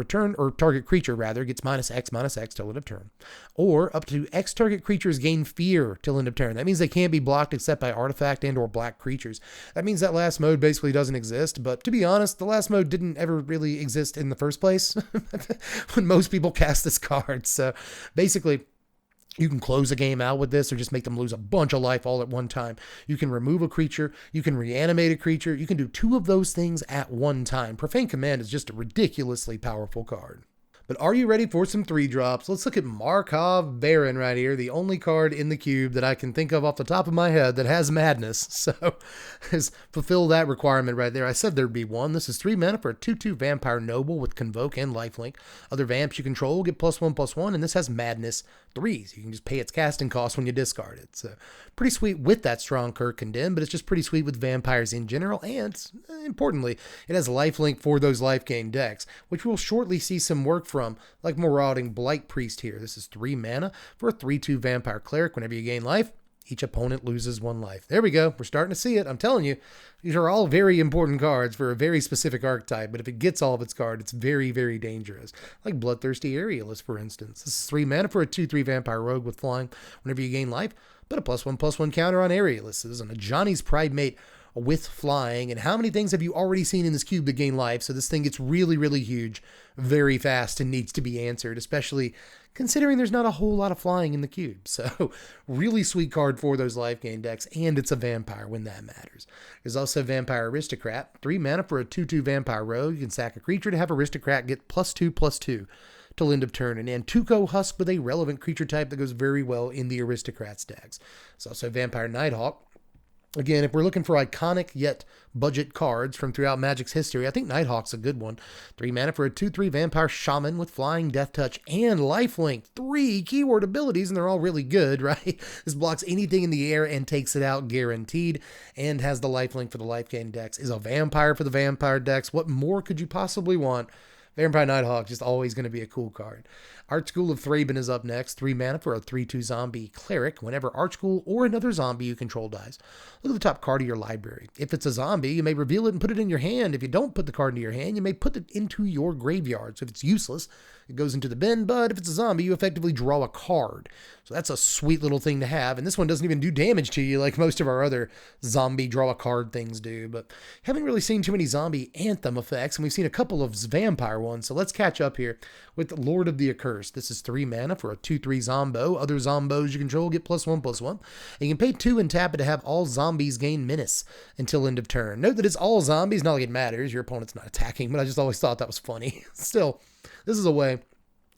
target creature gets -X till end of turn. Or up to X target creatures gain fear till end of turn. That means they can't be blocked except by artifact and or black creatures. That means that last mode basically doesn't exist. But to be honest, the last mode didn't ever really exist in the first place. When most people cast this card. So basically, you can close a game out with this or just make them lose a bunch of life all at one time. You can remove a creature. You can reanimate a creature. You can do 2 of those things at one time. Profane Command is just a ridiculously powerful card. But are you ready for some 3-drops? Let's look at Markov Baron right here, the only card in the cube that I can think of off the top of my head that has madness. So fulfill that requirement right there. I said there'd be one. This is 3 mana for a 2/2 Vampire Noble with Convoke and Lifelink. Other vamps you control get +1/+1, and this has madness 3s. You can just pay its casting cost when you discard it. So pretty sweet with that strong Kirk Condemn, but it's just pretty sweet with vampires in general. And importantly, it has Lifelink for those life gain decks, which we'll shortly see some work from, like Marauding Blight Priest here. This is 3 mana for a 3/2 Vampire Cleric. Whenever you gain life, each opponent loses 1 life. There we go. We're starting to see it. I'm telling you, these are all very important cards for a very specific archetype, but if it gets all of its cards, it's very, very dangerous. Like Bloodthirsty Aerialist, for instance. This is 3 mana for a 2/3 Vampire Rogue with flying. Whenever you gain life, put a +1/+1 counter on Aerialists. And a Johnny's Pride Mate with flying. And how many things have you already seen in this cube that gain life? So this thing gets really, really huge very fast and needs to be answered, especially considering there's not a whole lot of flying in the cube. So really sweet card for those life gain decks, and it's a vampire when that matters. There's also Vampire Aristocrat, 3 mana for a 2/2 Vampire Rogue. You can sack a creature to have Aristocrat get +2/+2 till end of turn. And Antuco Husk with a relevant creature type that goes very well in the Aristocrats decks. There's also Vampire Nighthawk. Again, if we're looking for iconic yet budget cards from throughout Magic's history, I think Nighthawk's a good one. 3 mana for a 2/3 Vampire Shaman with Flying, Death Touch, and Lifelink. 3 keyword abilities, and they're all really good, right? This blocks anything in the air and takes it out guaranteed, and has the Lifelink for the life gain decks. Is a vampire for the vampire decks. What more could you possibly want? Vampire Nighthawk, just always going to be a cool card. Archghoul of Thraben is up next. 3 mana for a 3/2 zombie cleric. Whenever Archghoul or another zombie you control dies, look at the top card of your library. If it's a zombie, you may reveal it and put it in your hand. If you don't put the card into your hand, you may put it into your graveyard. So if it's useless, it goes into the bin, but if it's a zombie, you effectively draw a card. So that's a sweet little thing to have, and this one doesn't even do damage to you like most of our other zombie draw a card things do, but haven't really seen too many zombie anthem effects, and we've seen a couple of vampire ones, so let's catch up here with Lord of the Accursed. This is 3 mana for a 2/3 Zombo. Other Zombos you control get +1/+1, and you can pay 2 and tap it to have all zombies gain menace until end of turn. Note that it's all zombies, not like it matters, your opponent's not attacking, but I just always thought that was funny. Still, this is a way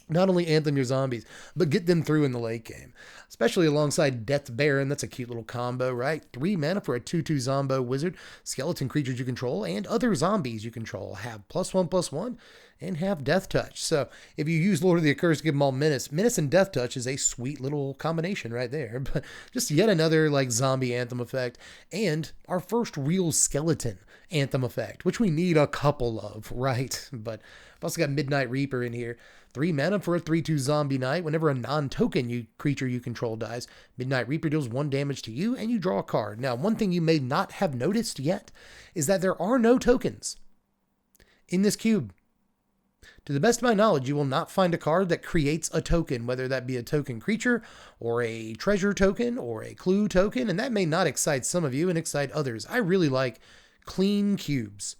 not only anthem your zombies, but get them through in the late game. Especially alongside Death Baron, that's a cute little combo, right? 3 mana for a 2/2 Zombo Wizard. Skeleton creatures you control and other zombies you control have +1/+1 and have Death Touch. So if you use Lord of the Accursed to give them all menace, menace and Death Touch is a sweet little combination right there. But just yet another like zombie anthem effect, and our first real skeleton anthem effect, which we need a couple of, right? But I've also got Midnight Reaper in here. 3 mana for a 3/2 Zombie Knight. Whenever a non-token creature you control dies, Midnight Reaper deals 1 damage to you and you draw a card. Now, one thing you may not have noticed yet is that there are no tokens in this cube. To the best of my knowledge, you will not find a card that creates a token, whether that be a token creature or a treasure token or a clue token, and that may not excite some of you and excite others. I really like clean cubes,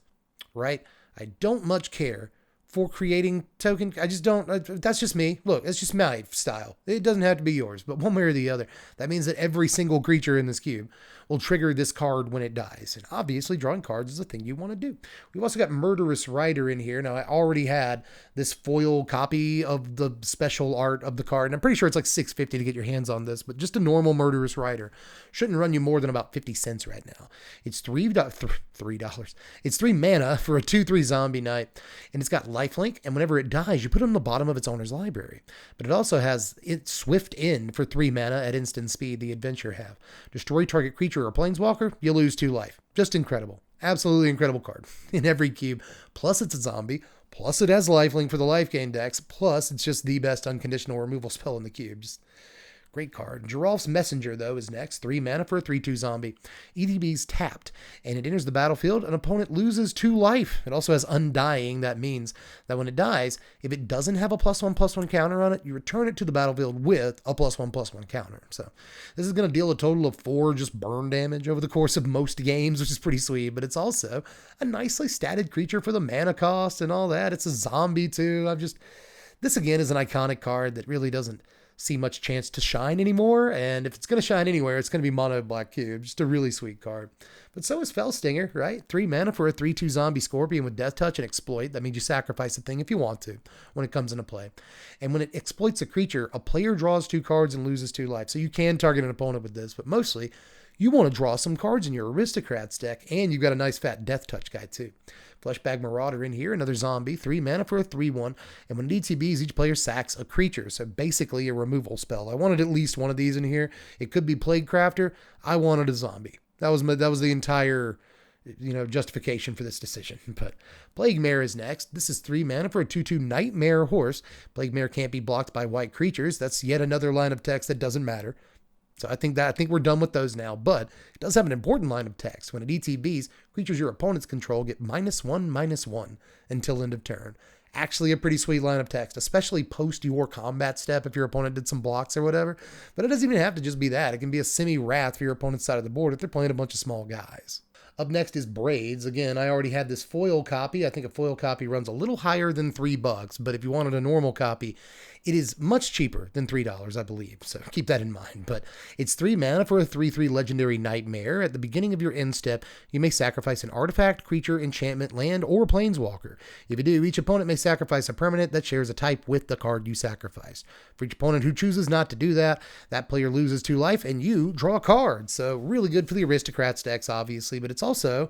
right? I don't much care for creating token. I just don't, that's just me. Look, it's just my style. It doesn't have to be yours, but one way or the other, that means that every single creature in this cube will trigger this card when it dies. And obviously drawing cards is a thing you want to do. We've also got Murderous Rider in here. Now I already had this foil copy of the special art of the card, and I'm pretty sure it's like $6.50 to get your hands on this, but just a normal Murderous Rider shouldn't run you more than about 50 cents right now. It's $3. It's 3 mana for a 2/3 Zombie Knight, and it's got lifelink, and whenever it dies, you put it on the bottom of its owner's library. But it also has its Swift In for 3 mana at instant speed, the adventure have. Destroy target creature or planeswalker, you lose 2 life. Just incredible. Absolutely incredible card in every cube. Plus it's a zombie, plus it has lifelink for the life gain decks, plus it's just the best unconditional removal spell in the cube. Just great card. Geralf's Messenger, though, is next. 3 mana for a 3/2 zombie. EDB's tapped, and it enters the battlefield. An opponent loses 2 life. It also has Undying. That means that when it dies, if it doesn't have a +1/+1 counter on it, you return it to the battlefield with a +1/+1 counter. So this is going to deal a total of 4 just burn damage over the course of most games, which is pretty sweet, but it's also a nicely statted creature for the mana cost and all that. It's a zombie, too. This, again, is an iconic card that really doesn't see much chance to shine anymore, and if it's going to shine anywhere, it's going to be mono black cube. Just a really sweet card. But so is Fellstinger, right? 3 mana for a 3/2 zombie scorpion with Death Touch and Exploit. That means you sacrifice the thing if you want to when it comes into play. And when it exploits a creature, a player draws 2 cards and loses 2 life. So you can target an opponent with this, but mostly you want to draw some cards in your Aristocrats deck, and you've got a nice fat Death Touch guy too. Fleshbag Marauder in here, another zombie, 3 mana for a 3/1, and when it ETBs, each player sacks a creature, so basically a removal spell. I wanted at least one of these in here. It could be Plague Crafter. I wanted a zombie. That was the entire justification for this decision. But Plague Mare is next. This is 3 mana for a 2/2 Nightmare Horse. Plague Mare can't be blocked by white creatures. That's yet another line of text that doesn't matter. So I think we're done with those now, but it does have an important line of text. When it ETBs, creatures your opponents control get -1/-1 until end of turn. Actually a pretty sweet line of text, especially post your combat step if your opponent did some blocks or whatever. But it doesn't even have to just be that. It can be a semi-wrath for your opponent's side of the board if they're playing a bunch of small guys. Up next is Braids. Again, I already had this foil copy. I think a foil copy runs a little higher than $3, but if you wanted a normal copy, it is much cheaper than $3, I believe, so keep that in mind. But it's 3 mana for a 3/3 legendary Nightmare. At the beginning of your end step, you may sacrifice an artifact, creature, enchantment, land, or planeswalker. If you do, each opponent may sacrifice a permanent that shares a type with the card you sacrificed. For each opponent who chooses not to do that, that player loses 2 life and you draw a card. So really good for the Aristocrats decks, obviously, but it's also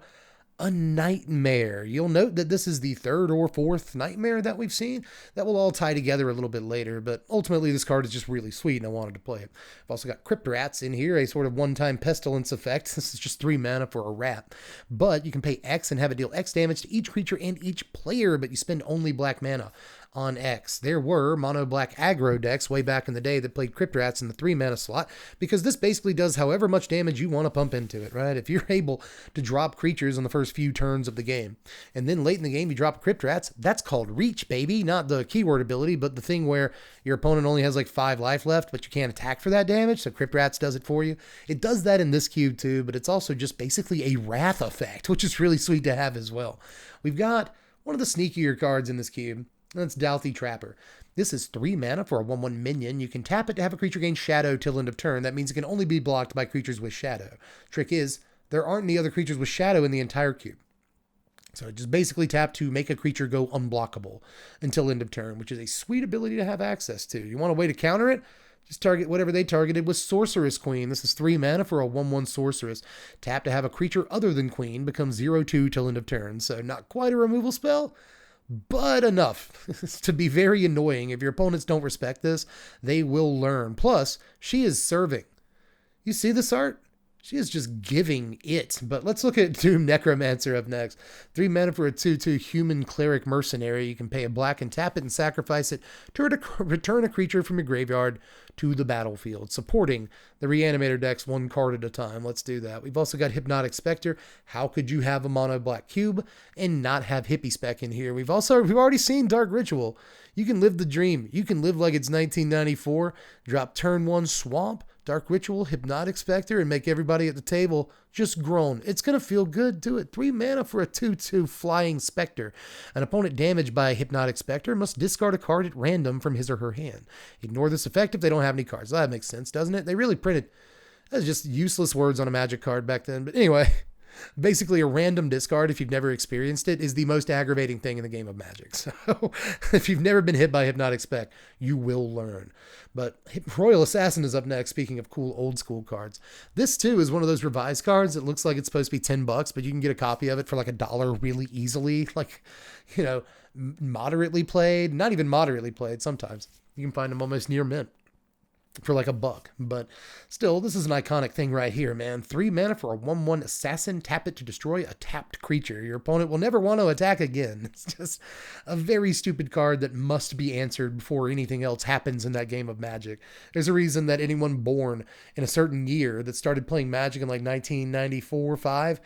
a Nightmare. You'll note that this is the 3rd or 4th Nightmare that we've seen. That will all tie together a little bit later, but ultimately this card is just really sweet and I wanted to play it. I've also got Crypt Rats in here, a sort of one-time pestilence effect. This is just 3 mana for a rat, but you can pay X and have it deal X damage to each creature and each player, but you spend only black mana on X. There were mono black aggro decks way back in the day that played Crypt Rats in the 3 mana slot, because this basically does however much damage you want to pump into it, right? If you're able to drop creatures on the first few turns of the game, and then late in the game you drop Crypt Rats, that's called reach, baby. Not the keyword ability, but the thing where your opponent only has like 5 life left, but you can't attack for that damage, so Crypt Rats does it for you. It does that in this cube too, but it's also just basically a wrath effect, which is really sweet to have as well. We've got one of the sneakier cards in this cube. That's Douthie Trapper. This is 3 mana for a 1/1 minion. You can tap it to have a creature gain shadow till end of turn. That means it can only be blocked by creatures with shadow. Trick is, there aren't any other creatures with shadow in the entire cube. So just basically tap to make a creature go unblockable until end of turn, which is a sweet ability to have access to. You want a way to counter it? Just target whatever they targeted with Sorceress Queen. This is 3 mana for a 1/1 Sorceress. Tap to have a creature other than Queen become 0/2 till end of turn. So not quite a removal spell, but enough to be very annoying. If your opponents don't respect this, they will learn. Plus, she is serving. You see this art? She is just giving it. But let's look at Doom Necromancer up next. 3 mana for a 2/2 human cleric mercenary. You can pay a black and tap it and sacrifice it to return a creature from your graveyard to the battlefield, supporting the Reanimator decks 1 card at a time. Let's do that. We've also got Hypnotic Spectre. How could you have a mono black cube and not have Hippie Spec in here? We've already seen Dark Ritual. You can live the dream. You can live like it's 1994, drop turn 1 Swamp, Dark Ritual, Hypnotic Spectre, and make everybody at the table just groan. It's going to feel good. Do it. 3 mana for a 2/2 Flying Spectre. An opponent damaged by a Hypnotic Spectre must discard a card at random from his or her hand. Ignore this effect if they don't have any cards. That makes sense, doesn't it? They really printed that's just useless words on a Magic card back then. But anyway, basically a random discard, if you've never experienced it, is the most aggravating thing in the game of Magic. So if you've never been hit by Hypnotic Spec, you will learn. But Royal Assassin is up next, speaking of cool old school cards. This too is one of those revised cards. It looks like it's supposed to be $10, but you can get a copy of it for like $1 really easily. Like, you know, moderately played, not even moderately played sometimes. You can find them almost near mint for like $1, but still, this is an iconic thing right here, man. 3 mana for a 1/1 assassin. Tap it to destroy a tapped creature. Your opponent will never want to attack again. It's just a very stupid card that must be answered before anything else happens in that game of Magic. There's a reason that anyone born in a certain year that started playing Magic in like 1994, 5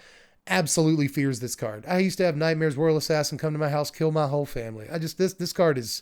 absolutely fears this card. I used to have nightmares. Royal Assassin come to my house, kill my whole family. This card is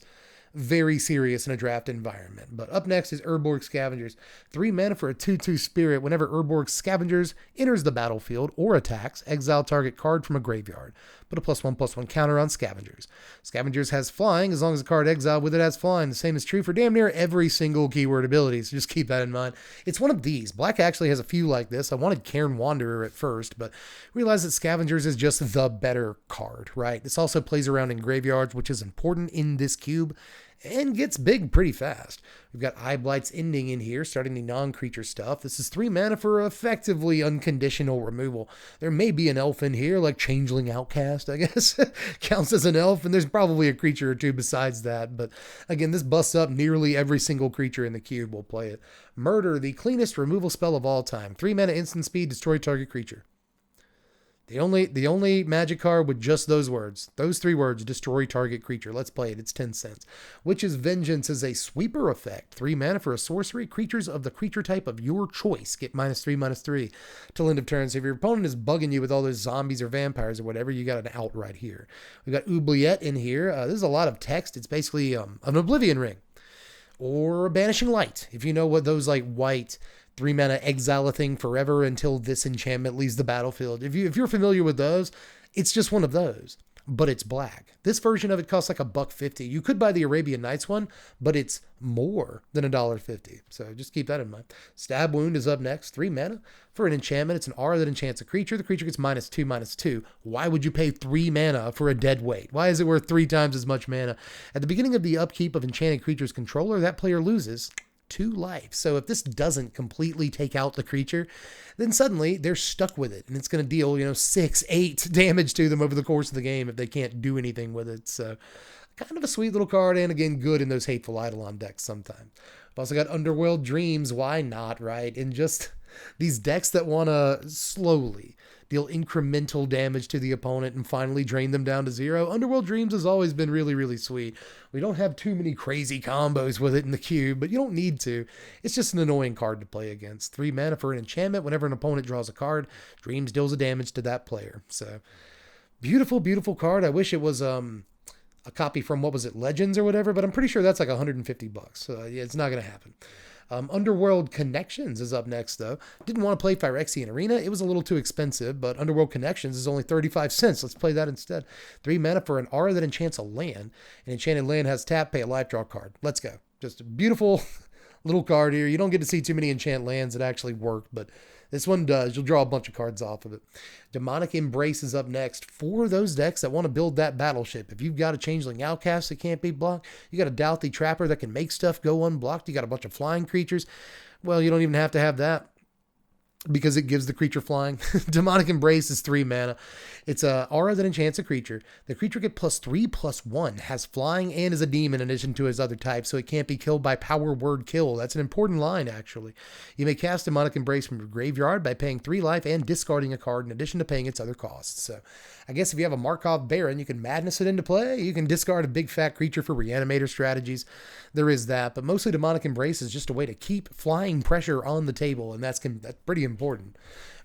very serious in a draft environment. But up next is Urborg Scavengers. 3 mana for a 2/2 spirit. Whenever Urborg Scavengers enters the battlefield or attacks, exile target card from a graveyard. Put a +1/+1 counter on Scavengers. Scavengers has flying as long as the card exiled with it has flying. The same is true for damn near every single keyword ability, so just keep that in mind. It's one of these. Black actually has a few like this. I wanted Cairn Wanderer at first, but realized that Scavengers is just the better card, right? This also plays around in graveyards, which is important in this cube, and gets big pretty fast. We've got Eye Blight's Ending in here, starting the non-creature stuff. This is 3 mana for effectively unconditional removal. There may be an elf in here, like Changeling Outcast, I guess. Counts as an elf, and there's probably a creature or two besides that. But again, this busts up nearly every single creature in the cube will play it. Murder, the cleanest removal spell of all time. 3 mana instant speed, destroy target creature. The only Magic card with just those words, those 3 words, destroy target creature. Let's play it. It's 10 cents. Witch's Vengeance is a sweeper effect. 3 mana for a sorcery. Creatures of the creature type of your choice get -3/-3 till end of turn. So if your opponent is bugging you with all those zombies or vampires or whatever, you got an out right here. We've got Oubliette in here. This is a lot of text. It's basically an Oblivion Ring or a Banishing Light. If you know what those like white 3 mana exile a thing forever until this enchantment leaves the battlefield. If you're familiar with those, it's just one of those, but it's black. This version of it costs like $1.50. You could buy the Arabian Nights one, but it's more than $1.50. So just keep that in mind. Stab Wound is up next. 3 mana for an enchantment. It's an aura that enchants a creature. The creature gets -2/-2. Why would you pay 3 mana for a dead weight? Why is it worth 3 times as much mana? At the beginning of the upkeep of enchanted creature's controller, that player loses 2 life. So if this doesn't completely take out the creature, then suddenly they're stuck with it, and it's going to deal, 6, 8 damage to them over the course of the game if they can't do anything with it. So kind of a sweet little card, and again, good in those Hateful Eidolon decks sometimes. I've also got Underworld Dreams. Why not, right? And just these decks that want to slowly deal incremental damage to the opponent and finally drain them down to 0. Underworld Dreams has always been really, really sweet. We don't have too many crazy combos with it in the cube, but you don't need to. It's just an annoying card to play against. 3 mana for an enchantment. Whenever an opponent draws a card, Dreams deals a damage to that player. So beautiful, beautiful card. I wish it was a copy from, what was it, Legends or whatever, but I'm pretty sure that's like $150. So yeah, it's not going to happen. Underworld Connections is up next, though. Didn't want to play Phyrexian Arena. It was a little too expensive, but Underworld Connections is only 35 cents. Let's play that instead. 3 mana for an aura that enchants a land. An enchanted land has tap, pay a life, draw a card. Let's go. Just a beautiful little card here. You don't get to see too many enchant lands that actually work, but this one does. You'll draw a bunch of cards off of it. Demonic Embrace is up next for those decks that want to build that battleship. If you've got a Changeling Outcast that can't be blocked, you got a Douthly Trapper that can make stuff go unblocked, you got a bunch of flying creatures, well, you don't even have to have that, because it gives the creature flying. Demonic Embrace is 3 mana. It's a aura that enchants a creature. The creature gets +3/+1, has flying, and is a demon in addition to his other types, so it can't be killed by power word kill. That's an important line, actually. You may cast Demonic Embrace from your graveyard by paying 3 life and discarding a card in addition to paying its other costs. So I guess if you have a Markov Baron, you can Madness it into play. You can discard a big fat creature for Reanimator strategies. There is that, but mostly Demonic Embrace is just a way to keep flying pressure on the table, and that's pretty important.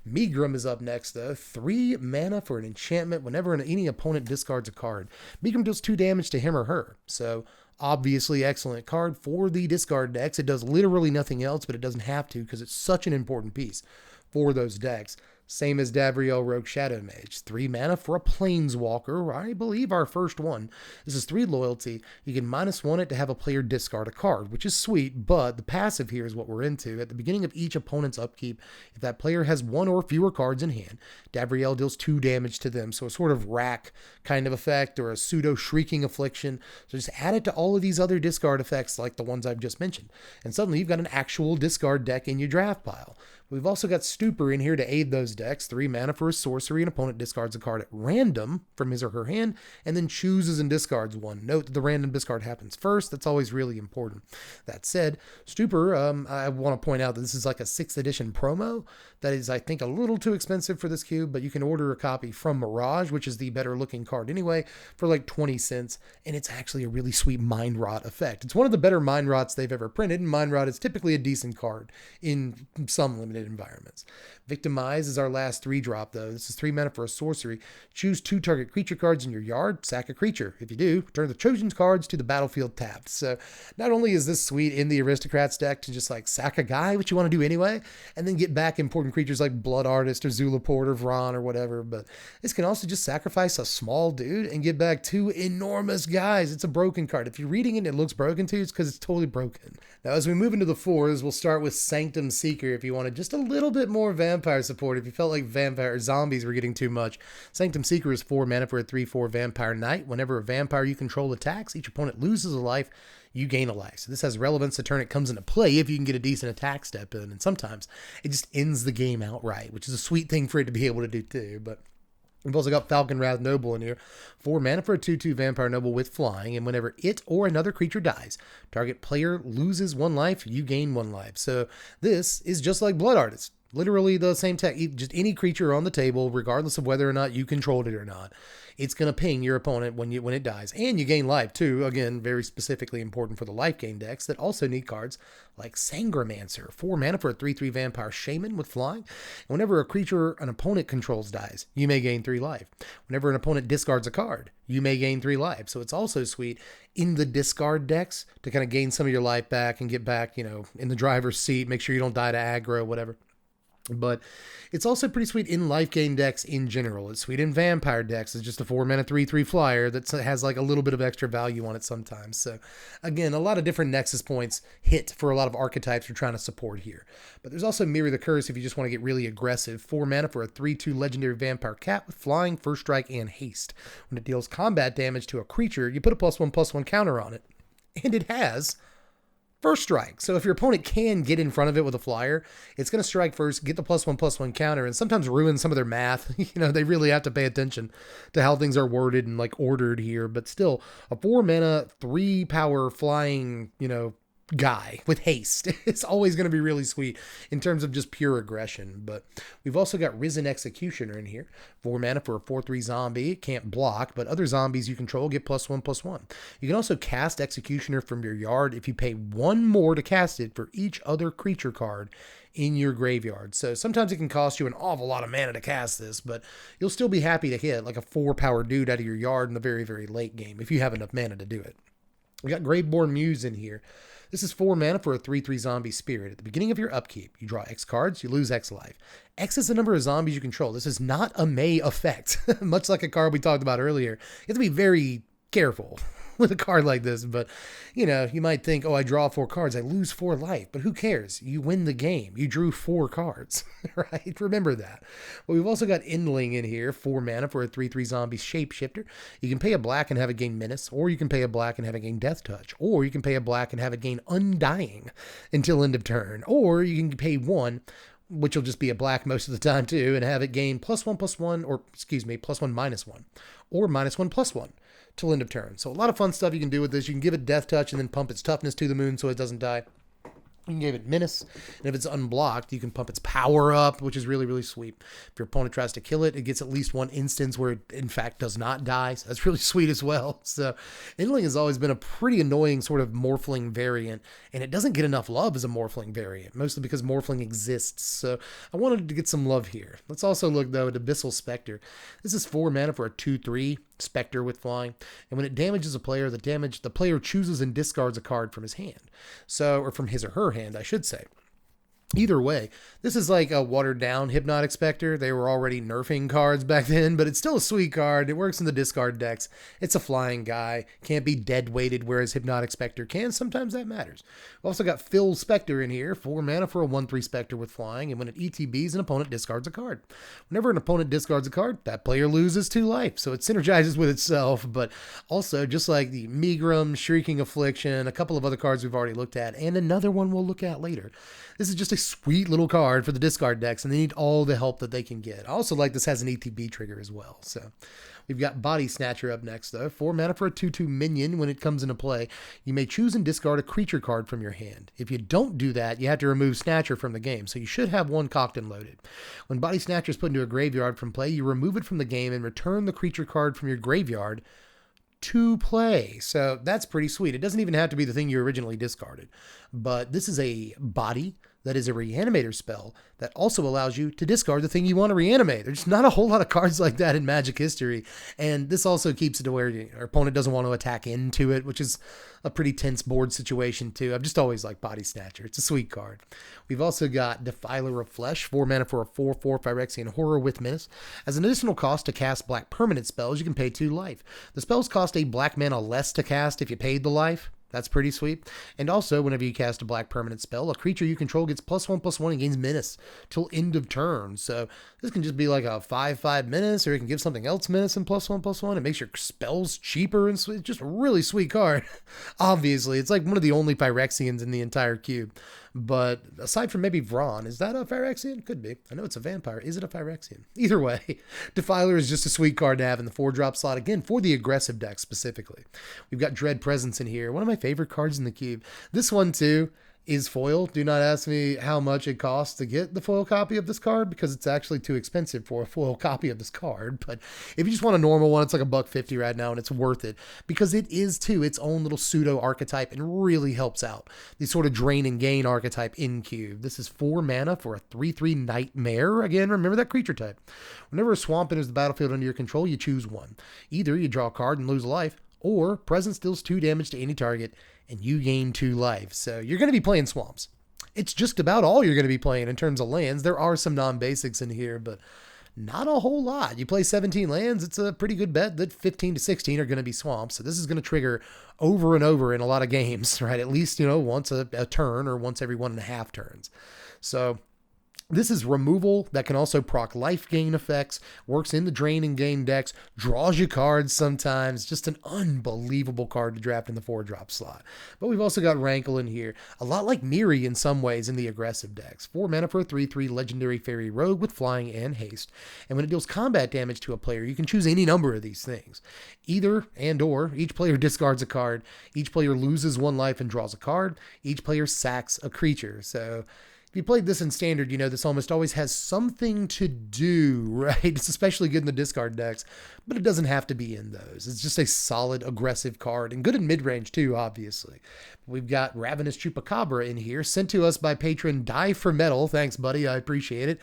Megrim is up next, though. 3 mana for an enchantment whenever any opponent discards a card. Megrim deals 2 damage to him or her, so obviously excellent card for the discard decks. It does literally nothing else, but it doesn't have to because it's such an important piece for those decks. Same as Davriel Rogue Shadow Mage. 3 mana for a Planeswalker. I believe our first one. This is 3 loyalty. You can -1 it to have a player discard a card, which is sweet, but the passive here is what we're into. At the beginning of each opponent's upkeep, if that player has 1 or fewer cards in hand, Davriel deals 2 damage to them. So a sort of rack kind of effect or a pseudo Shrieking Affliction. So just add it to all of these other discard effects like the ones I've just mentioned. And suddenly you've got an actual discard deck in your draft pile. We've also got Stupor in here to aid those decks. 3 mana for a sorcery. An opponent discards a card at random from his or her hand and then chooses and discards one. Note that the random discard happens first. That's always really important. That said, Stupor, I want to point out that this is like a 6th edition promo. That is, I think, a little too expensive for this cube, but you can order a copy from Mirage, which is the better looking card anyway, for like 20 cents. And it's actually a really sweet Mind Rot effect. It's one of the better Mind Rots they've ever printed, and Mind Rot is typically a decent card in some limited environments. Victimize is our last 3-drop, though. This is 3 mana for a sorcery. Choose 2 target creature cards in your yard, sack a creature. If you do, return the chosen cards to the battlefield tapped. So not only is this sweet in the Aristocrats deck to just like sack a guy, which you want to do anyway, and then get back important creatures like Blood Artist or Zulaport or Vron or whatever, but this can also just sacrifice a small dude and get back 2 enormous guys. It's a broken card. If you're reading it and it looks broken to you, it's because it's totally broken. Now, as we move into the 4s, we'll start with Sanctum Seeker if you wanted just a little bit more vampire support. If you felt like vampire zombies were getting too much, Sanctum Seeker is 4 mana for a 3/4 vampire knight. Whenever a vampire you control attacks, each opponent loses a life, you gain a life. So this has relevance the turn it comes into play if you can get a decent attack step in, and sometimes it just ends the game outright, which is a sweet thing for it to be able to do too. But we've also got Falcon Wrath Noble in here. 4 mana for a 2/2 Vampire Noble with flying, and whenever it or another creature dies, target player loses 1 life, you gain 1 life. So this is just like Blood Artist. Literally the same tech. Just any creature on the table, regardless of whether or not you controlled it or not, it's going to ping your opponent when it dies. And you gain life too. Again, very specifically important for the life gain decks that also need cards like Sangromancer, 4 mana for a 3/3 vampire shaman with flying. And whenever a creature an opponent controls dies, you may gain 3 life. Whenever an opponent discards a card, you may gain 3 life. So it's also sweet in the discard decks to kind of gain some of your life back and get back, in the driver's seat, make sure you don't die to aggro, whatever. But it's also pretty sweet in life gain decks in general. It's sweet in vampire decks. It's just a 4 mana 3/3 flyer that has like a little bit of extra value on it sometimes. So again, a lot of different nexus points hit for a lot of archetypes we're trying to support here. But there's also Mirror the Curse if you just want to get really aggressive. 4 mana for a 3/2 legendary vampire cat with flying, first strike, and haste. When it deals combat damage to a creature, you put a +1/+1 counter on it. And it has first strike. So if your opponent can get in front of it with a flyer, it's going to strike first, get the +1/+1 counter, and sometimes ruin some of their math. They really have to pay attention to how things are worded and like ordered here. But still, a 4 mana, 3 power flying, guy with haste. It's always going to be really sweet in terms of just pure aggression. But we've also got Risen Executioner in here. 4 mana for a 4/3 zombie. It can't block, but other zombies you control get +1/+1. You can also cast Executioner from your yard if you pay 1 more to cast it for each other creature card in your graveyard. So sometimes it can cost you an awful lot of mana to cast this, but you'll still be happy to hit like a 4 power dude out of your yard in the very, very late game if you have enough mana to do it. We got Graveborn Muse in here. This is 4 mana for a 3/3 zombie spirit. At the beginning of your upkeep, you draw X cards, you lose X life. X is the number of zombies you control. This is not a May effect, much like a card we talked about earlier. You have to be very careful with a card like this, but you might think, oh, I draw 4 cards, I lose 4 life, but who cares? You win the game. You drew 4 cards, right? Remember that. But we've also got Endling in here, 4 mana for a 3/3 zombie shapeshifter. You can pay a black and have it gain Menace, or you can pay a black and have it gain Death Touch, or you can pay a black and have it gain Undying until end of turn, or you can pay 1, which will just be a black most of the time too, and have it gain +1/+1, or +1/-1, or -1/+1 till end of turn. So a lot of fun stuff you can do with this. You can give it Death Touch and then pump its toughness to the moon so it doesn't die. You can give it Menace, and if it's unblocked, you can pump its power up, which is really, really sweet. If your opponent tries to kill it, it gets at least 1 instance where it, in fact, does not die, so that's really sweet as well. So Endling has always been a pretty annoying sort of Morphling variant, and it doesn't get enough love as a Morphling variant, mostly because Morphling exists, so I wanted to get some love here. Let's also look, though, at Abyssal Spectre. This is 4 mana for a 2/3 Spectre with flying, and when it damages a player, the player chooses and discards a card from his hand, or from his or her hand, I should say. Either way, this is like a watered down Hypnotic Spectre. They were already nerfing cards back then, but it's still a sweet card. It works in the discard decks. It's a flying guy. Can't be dead weighted, whereas Hypnotic Spectre can. Sometimes that matters. We've also got Phil Spectre in here. 4 mana for a 1/3 Spectre with flying, and when it ETBs, an opponent discards a card. Whenever an opponent discards a card, that player loses 2 life, so it synergizes with itself, but also, just like the Megrim, Shrieking Affliction, a couple of other cards we've already looked at, and another one we'll look at later. This is just a sweet little card for the discard decks, and they need all the help that they can get. I also like this has an ETB trigger as well. So we've got Body Snatcher up next, though. 4 mana for a 2/2 minion. When it comes into play, you may choose and discard a creature card from your hand. If you don't do that, you have to remove Snatcher from the game, so you should have 1 cocked and loaded. When Body Snatcher is put into a graveyard from play, you remove it from the game and return the creature card from your graveyard to play. So that's pretty sweet. It doesn't even have to be the thing you originally discarded, but this is a body that is a reanimator spell that also allows you to discard the thing you want to reanimate. There's not a whole lot of cards like that in Magic history, and this also keeps it to where your opponent doesn't want to attack into it, which is a pretty tense board situation too. I've just always liked Body Snatcher. It's a sweet card. We've also got Defiler of Flesh, 4 mana for a 4/4 Phyrexian Horror with Menace. As an additional cost to cast black permanent spells, you can pay 2 life. The spells cost a black mana less to cast if you paid the life. That's pretty sweet. And also, whenever you cast a black permanent spell, a creature you control gets +1/+1 and gains Menace till end of turn. So this can just be like a 5/5 Menace, or you can give something else Menace and +1/+1. It makes your spells cheaper, and it's just a really sweet card. Obviously, it's like one of the only Phyrexians in the entire cube. But aside from maybe Vron, is that a Phyrexian? Could be. I know it's a vampire. Is it a Phyrexian? Either way, Defiler is just a sweet card to have in the 4-drop slot, again, for the aggressive deck specifically. We've got Dread Presence in here, one of my favorite cards in the cube. This one, too, is foil. Do not ask me how much it costs to get the foil copy of this card, because it's actually too expensive for a foil copy of this card. But if you just want a normal one, it's like $1.50 right now, and it's worth it because it is too its own little pseudo archetype and really helps out the sort of drain and gain archetype in cube. This is 4 mana for a 3/3 Nightmare. Again, remember that creature type. Whenever a swamp enters the battlefield under your control, you choose one. Either you draw a card and lose a life, or presence deals 2 damage to any target and you gain 2 life. So you're going to be playing swamps. It's just about all you're going to be playing in terms of lands. There are some non-basics in here, but not a whole lot. You play 17 lands, it's a pretty good bet that 15 to 16 are going to be swamps. So this is going to trigger over and over in a lot of games, right? At least, once a turn or once every 1.5 turns. So this is removal that can also proc life gain effects, works in the drain and gain decks, draws you cards sometimes. Just an unbelievable card to draft in the 4-drop slot. But we've also got Rankle in here, a lot like Miri in some ways in the aggressive decks. 4 mana for a 3/3 legendary fairy rogue with flying and haste. And when it deals combat damage to a player, you can choose any number of these things. Either and or each player discards a card, each player loses 1 life and draws a card, each player sacks a creature. So if you played this in Standard, this almost always has something to do, right? It's especially good in the discard decks, but it doesn't have to be in those. It's just a solid, aggressive card, and good in mid-range too, obviously. We've got Ravenous Chupacabra in here, sent to us by patron Die for Metal. Thanks, buddy. I appreciate it.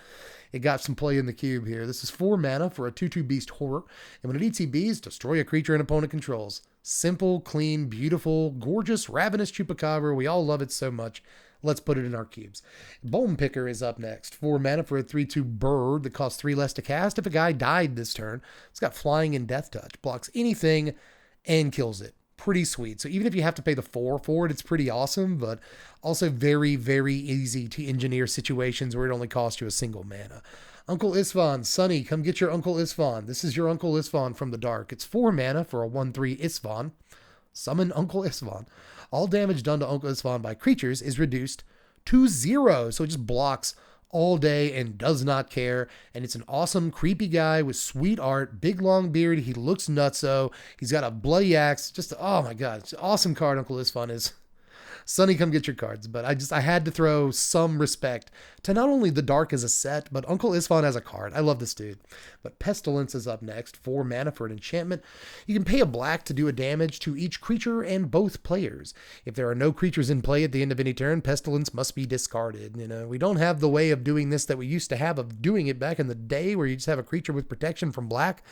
It got some play in the cube here. This is 4 mana for a 2/2 Beast Horror, and when it eats EBs, destroy a creature an opponent controls. Simple, clean, beautiful, gorgeous Ravenous Chupacabra. We all love it so much. Let's put it in our cubes. Bone Picker is up next. 4 mana for a 3/2 bird that costs 3 less to cast. If a guy died this turn, it's got flying and death touch. Blocks anything and kills it. Pretty sweet. So even if you have to pay the 4 for it, it's pretty awesome, but also very, very easy to engineer situations where it only costs you a single mana. Uncle Isvan, Sonny, come get your Uncle Isvan. This is your Uncle Isvan from the dark. It's 4 mana for a 1/3 Isvan. Summon Uncle Isvan. All damage done to Uncle Isvan by creatures is reduced to 0. So it just blocks all day and does not care. And it's an awesome, creepy guy with sweet art, big long beard. He looks nutso. He's got a bloody axe. Just, oh my God, it's an awesome card Uncle Isvan is. Sonny, come get your cards. But I had to throw some respect to not only the Dark as a set, but Uncle Isvan as a card. I love this dude. But Pestilence is up next. 4 mana for an enchantment. You can pay a black to do a damage to each creature and both players. If there are no creatures in play at the end of any turn, Pestilence must be discarded. We don't have the way of doing this that we used to have of doing it back in the day where you just have a creature with protection from black.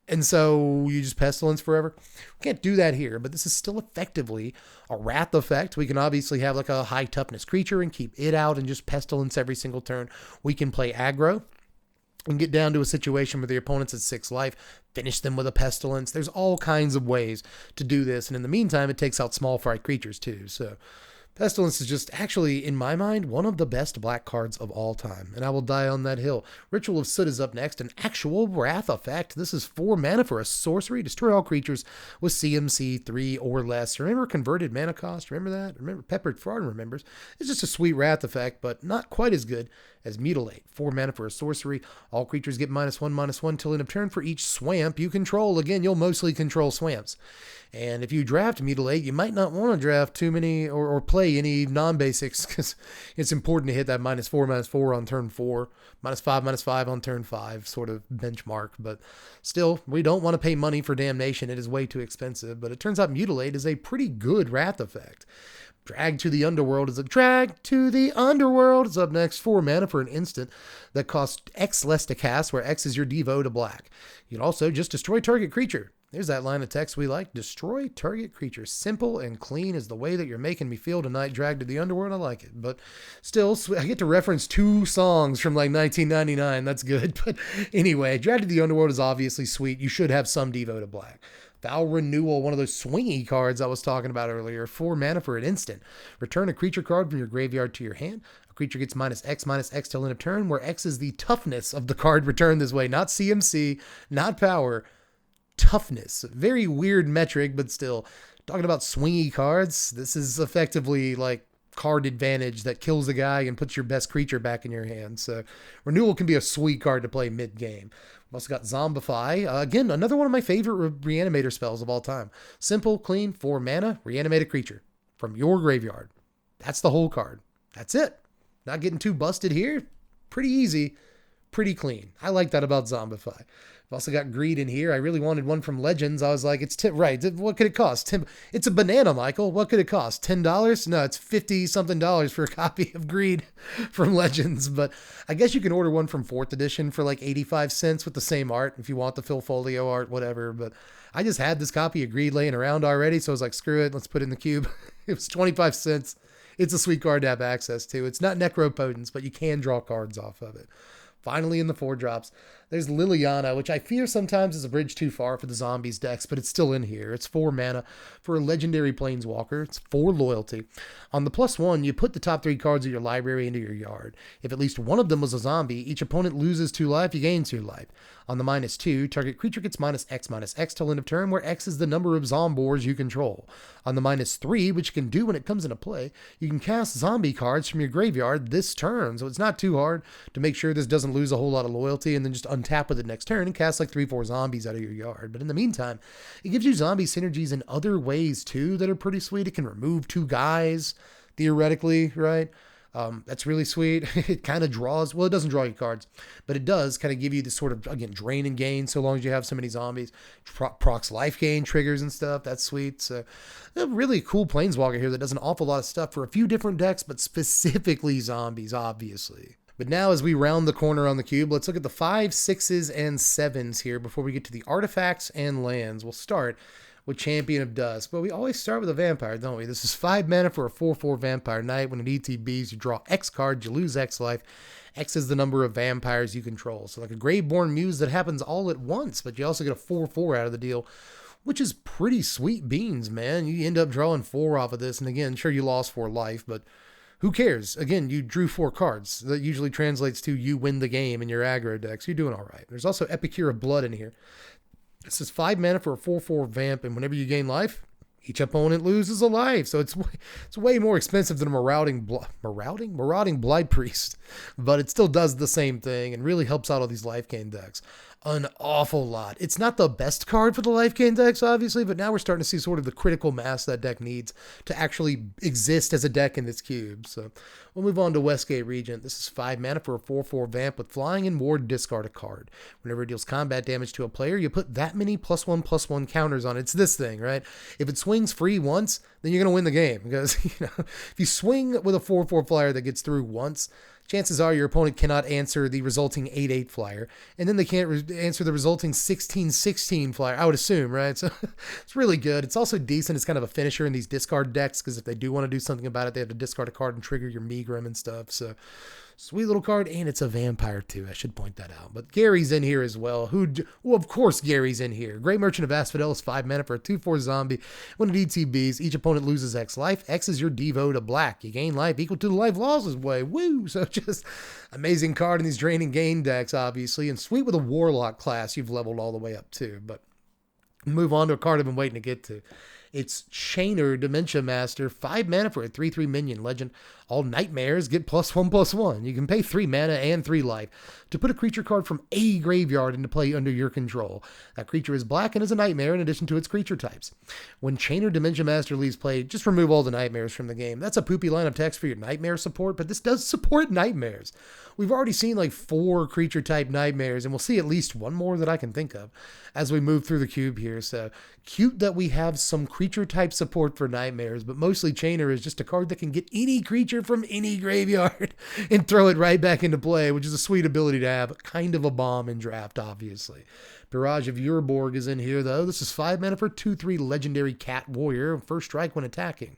And so you just Pestilence forever. We can't do that here, but this is still effectively a Wrath effect. We can obviously have like a high toughness creature and keep it out and just Pestilence every single turn. We can play aggro and get down to a situation where the opponent's at 6 life, finish them with a Pestilence. There's all kinds of ways to do this. And in the meantime, it takes out small fry creatures too. So Pestilence is just actually, in my mind, one of the best black cards of all time, and I will die on that hill. Ritual of Soot is up next, an actual Wrath effect. This is 4 mana for a sorcery. Destroy all creatures with CMC 3 or less. Remember converted mana cost? Remember that? Remember Peppered Fraud remembers. It's just a sweet Wrath effect, but not quite as good as Mutilate. 4 mana for a sorcery. All creatures get -1/-1 till end of turn for each swamp you control. Again, you'll mostly control swamps. And if you draft Mutilate, you might not want to draft too many or play any non-basics because it's important to hit that -4/-4 on turn 4, -5/-5 on turn 5 sort of benchmark. But still, we don't want to pay money for Damnation. It is way too expensive. But it turns out Mutilate is a pretty good Wrath effect. Drag to the Underworld is up next. 4 mana for an instant that costs X less to cast, where X is your Devo to black. You can also just destroy target creature. There's that line of text we like. Destroy target creature. Simple and clean is the way that you're making me feel tonight. Drag to the Underworld. I like it. But still, I get to reference 2 songs from like 1999. That's good. But anyway, Drag to the Underworld is obviously sweet. You should have some Devo to black. Foul Renewal, one of those swingy cards I was talking about earlier. 4 mana for an instant. Return a creature card from your graveyard to your hand. A creature gets -X/-X till end of turn, where X is the toughness of the card returned this way. Not CMC, not power. Toughness. Very weird metric, but still. Talking about swingy cards, this is effectively like card advantage that kills a guy and puts your best creature back in your hand. So Renewal can be a sweet card to play mid-game. We've also got Zombify. Again, another one of my favorite reanimator spells of all time. Simple, clean, 4 mana, reanimate a creature from your graveyard. That's the whole card. That's it. Not getting too busted here. Pretty easy. Pretty clean. I like that about Zombify. I've also got Greed in here. I really wanted one from Legends. I was like, it's right. What could it cost? It's a banana, Michael. What could it cost? $10? No, it's $50-something for a copy of Greed from Legends. But I guess you can order one from 4th edition for like 85 cents with the same art if you want the Phil Folio art, whatever. But I just had this copy of Greed laying around already, so I was like, screw it. Let's put it in the cube. It was 25 cents. It's a sweet card to have access to. It's not Necropotence, but you can draw cards off of it. Finally, in the 4 drops, there's Liliana, which I fear sometimes is a bridge too far for the zombies decks, but it's still in here. It's 4 mana for a legendary planeswalker. It's 4 loyalty. On the +1, you put the top 3 cards of your library into your yard. If at least one of them was a zombie, each opponent loses 2 life, you gain 2 life. On the -2, target creature gets -X till end of turn, where X is the number of Zombors you control. On the -3, which you can do when it comes into play, you can cast zombie cards from your graveyard this turn. So it's not too hard to make sure this doesn't lose a whole lot of loyalty, and then just untap with it next turn and cast like 3-4 zombies out of your yard. But in the meantime, it gives you zombie synergies in other ways too that are pretty sweet. It can remove 2 guys, theoretically, right? That's really sweet. It kind of draws, well, it doesn't draw you cards, but it does kind of give you this sort of, again, drain and gain so long as you have so many zombies. Procs life gain triggers and stuff. That's sweet. So a really cool planeswalker here that does an awful lot of stuff for a few different decks, but specifically zombies, obviously. But now as we round the corner on the cube, let's look at the 5s, 6s, and 7s here before we get to the artifacts and lands. We'll start with Champion of Dusk. But we always start with a vampire, don't we? This is 5 mana for a 4/4 Vampire Knight. When it ETBs, you draw X cards, you lose X life. X is the number of vampires you control. So like a Graveborn Muse that happens all at once, but you also get a 4/4 out of the deal, which is pretty sweet beans, man. You end up drawing 4 off of this. And again, sure, you lost 4 life, but who cares? Again, you drew 4 cards. That usually translates to you win the game in your aggro decks. You're doing all right. There's also Epicure of Blood in here. This is 5 mana for a 4/4 vamp, and whenever you gain life, each opponent loses a life. So it's way more expensive than a marauding Blight Priest, but it still does the same thing and really helps out all these life gain decks an awful lot. It's not the best card for the life gain decks, obviously, but now we're starting to see sort of the critical mass that deck needs to actually exist as a deck in this cube. So we'll move on to Westgate Regent. This is 5 mana for a 4/4 vamp with flying and ward, discard a card. Whenever it deals combat damage to a player, you put that many +1/+1 counters on it. It's this thing, right? If it swings free once, then you're going to win the game, because if you swing with a 4/4 flyer that gets through once, chances are your opponent cannot answer the resulting 8/8 flyer, and then they can't answer the resulting 16/16 flyer, I would assume, right? So it's really good. It's also decent. It's kind of a finisher in these discard decks, because if they do want to do something about it, they have to discard a card and trigger your Megrim and stuff. So sweet little card, and it's a vampire too. I should point that out. But Gary's in here as well. Well, of course Gary's in here. Great Merchant of Asphodel is 5 mana for a 2/4 zombie. When it ETBs, each opponent loses X life. X is your Devo to black. You gain life equal to the life losses way. Woo! So just amazing card in these drain and gain decks, obviously. And sweet with a Warlock class you've leveled all the way up to. But move on to a card I've been waiting to get to. It's Chainer, Dementia Master, 5 mana for a 3/3 minion legend. All nightmares get +1/+1. You can pay 3 mana and 3 life to put a creature card from a graveyard into play under your control. That creature is black and is a nightmare in addition to its creature types. When Chainer Dementia Master leaves play, just remove all the nightmares from the game. That's a poopy line of text for your nightmare support, but this does support nightmares. We've already seen like 4 creature type nightmares, and we'll see at least one more that I can think of as we move through the cube here. So cute that we have some creature type support for nightmares, but mostly Chainer is just a card that can get any creature from any graveyard and throw it right back into play, which is a sweet ability to have. Kind of a bomb in draft, obviously. Barrage of Urborg is in here, though. This is 5 mana for 2/3 legendary cat warrior. First strike when attacking.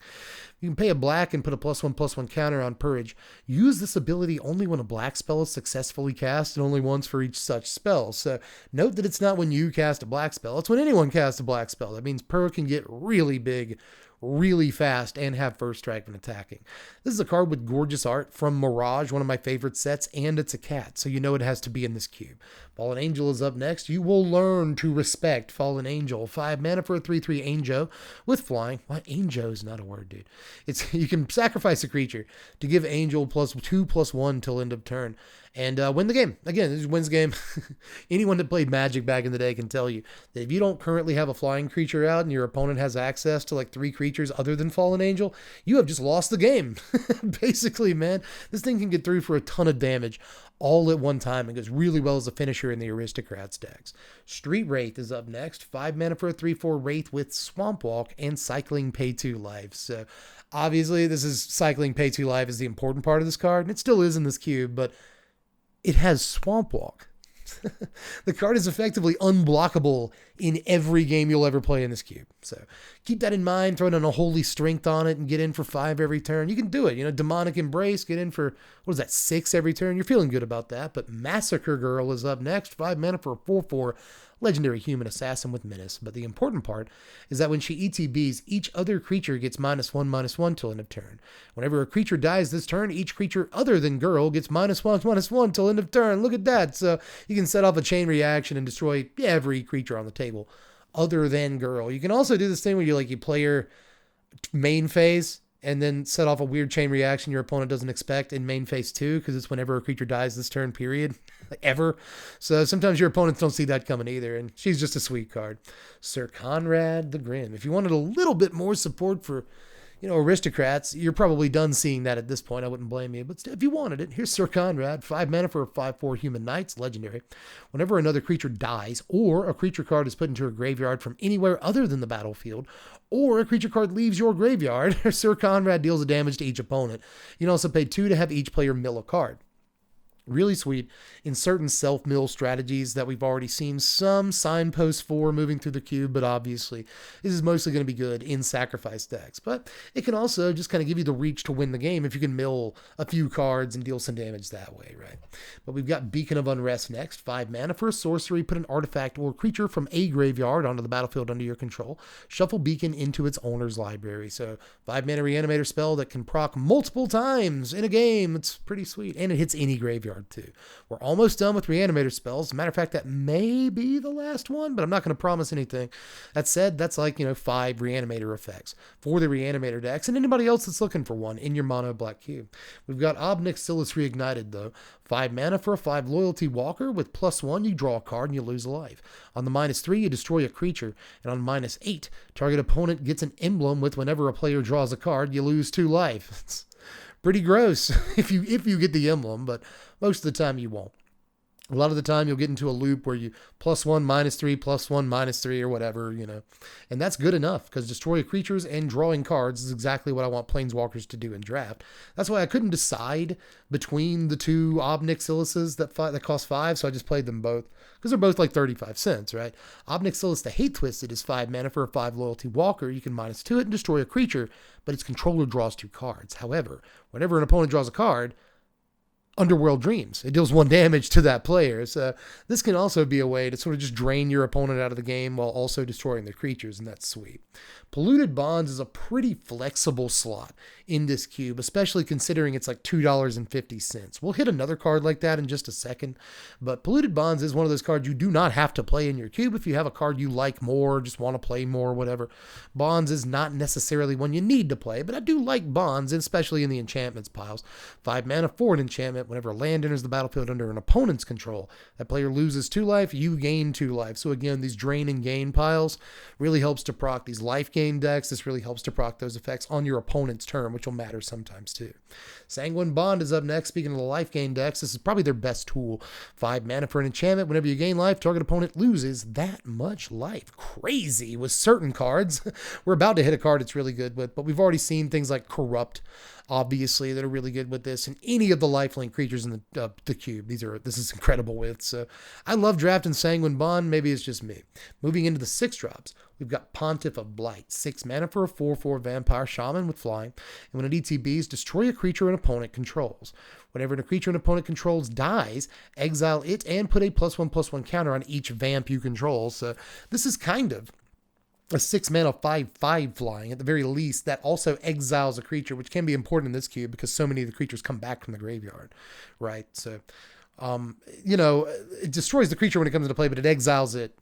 You can pay a black and put a +1/+1 counter on Purge. Use this ability only when a black spell is successfully cast, and only once for each such spell. So note that it's not when you cast a black spell. It's when anyone casts a black spell. That means Purge can get really big really fast and have first strike when attacking. This is a card with gorgeous art from Mirage, one of my favorite sets, and it's a cat, so you know it has to be in this cube. Fallen Angel is up next. You will learn to respect Fallen Angel. 5 mana for a 3/3 Angel with flying. Why Angel is not a word, dude. You can sacrifice a creature to give Angel +2/+1 till end of turn. and win the game. Again, this wins the game. Anyone that played Magic back in the day can tell you that if you don't currently have a flying creature out and your opponent has access to like 3 creatures other than Fallen Angel, you have just lost the game. Basically, man, this thing can get through for a ton of damage all at one time and goes really well as a finisher in the Aristocrats decks. Street Wraith is up next. 5 mana for a 3/4 Wraith with Swamp Walk and cycling pay 2 life. So obviously this is cycling pay 2 life is the important part of this card, and it still is in this cube, but it has Swamp Walk. The card is effectively unblockable in every game you'll ever play in this cube. So keep that in mind. Throw down a Holy Strength on it and get in for 5 every turn. You can do it. You know, Demonic Embrace, get in for, what is that, 6 every turn. You're feeling good about that. But Massacre Girl is up next. 5 mana for a 4/4 legendary human assassin with menace. But the important part is that when she ETBs, each other creature gets -1/-1 till end of turn. Whenever a creature dies this turn, each creature other than girl gets -1/-1 till end of turn. Look at that. So you can set off a chain reaction and destroy every creature on the table other than girl. You can also do this thing where you play your main phase and then set off a weird chain reaction your opponent doesn't expect in main phase 2, because it's whenever a creature dies this turn, period. Ever. So sometimes your opponents don't see that coming either, and she's just a sweet card. Sir Conrad the Grim. If you wanted a little bit more support for, Aristocrats, you're probably done seeing that at this point. I wouldn't blame you. But if you wanted it, here's Sir Conrad. 5 mana for a 5/4 Human Knights, legendary. Whenever another creature dies, or a creature card is put into a graveyard from anywhere other than the battlefield, or a creature card leaves your graveyard, Sir Conrad deals a damage to each opponent. You can also pay 2 to have each player mill a card. Really sweet in certain self-mill strategies that we've already seen some signposts for moving through the cube, but obviously this is mostly going to be good in sacrifice decks. But it can also just kind of give you the reach to win the game if you can mill a few cards and deal some damage that way, right? But we've got Beacon of Unrest next. 5 mana for a sorcery. Put an artifact or creature from a graveyard onto the battlefield under your control. Shuffle Beacon into its owner's library. So 5 mana reanimator spell that can proc multiple times in a game. It's pretty sweet. And it hits any graveyard too. We're almost done with reanimator spells. As a matter of fact, that may be the last one, but I'm not going to promise anything. That said, that's 5 reanimator effects for the reanimator decks and anybody else that's looking for one in your mono black cube. We've got Obnick Silas Reignited though. 5 mana for a 5 loyalty walker with +1, you draw a card and you lose a life. On the -3, you destroy a creature, and on -8, target opponent gets an emblem with whenever a player draws a card, you lose 2 life. It's pretty gross if you get the emblem, but most of the time you won't. A lot of the time you'll get into a loop where you +1, -3, +1, -3 or whatever, and that's good enough because destroy creatures and drawing cards is exactly what I want Planeswalkers to do in draft. That's why I couldn't decide between the 2 Obnick Silases that cost 5, so I just played them both because they're both like 35 cents, right? Obnick Silas the Hate Twisted is 5 mana for a 5 loyalty walker. You can -2 it and destroy a creature, but its controller draws 2 cards. However, whenever an opponent draws a card, Underworld Dreams. It deals 1 damage to that player. So this can also be a way to sort of just drain your opponent out of the game while also destroying their creatures, and that's sweet. Polluted Bonds is a pretty flexible slot in this cube, especially considering it's like $2.50. We'll hit another card like that in just a second, but Polluted Bonds is one of those cards you do not have to play in your cube if you have a card you like more, just want to play more, whatever. Bonds is not necessarily one you need to play, but I do like Bonds, especially in the enchantments piles. 5 mana for an enchantment. Whenever a land enters the battlefield under an opponent's control, that player loses 2 life, you gain 2 life. So again, these drain and gain piles really helps to proc these life gain decks. This really helps to proc those effects on your opponent's turn, which will matter sometimes too. Sanguine Bond is up next. Speaking of the life gain decks, this is probably their best tool. 5 mana for an enchantment. Whenever you gain life, target opponent loses that much life. Crazy with certain cards. We're about to hit a card it's really good with, but we've already seen things like Corrupt, obviously, that are really good with this, and any of the lifelink creatures in the cube. This is incredible with. So I love drafting Sanguine Bond. Maybe it's just me. Moving into the 6 drops, we've got Pontiff of Blight. 6 mana for a 4/4 vampire shaman with flying, and when it ETBs, destroy a creature an opponent controls. Whenever a creature an opponent controls dies, exile it and put a +1/+1 counter on each vamp you control. So this is kind of a 6 mana 5/5 flying at the very least that also exiles a creature, which can be important in this cube because so many of the creatures come back from the graveyard, right? So, it destroys the creature when it comes into play, but it exiles it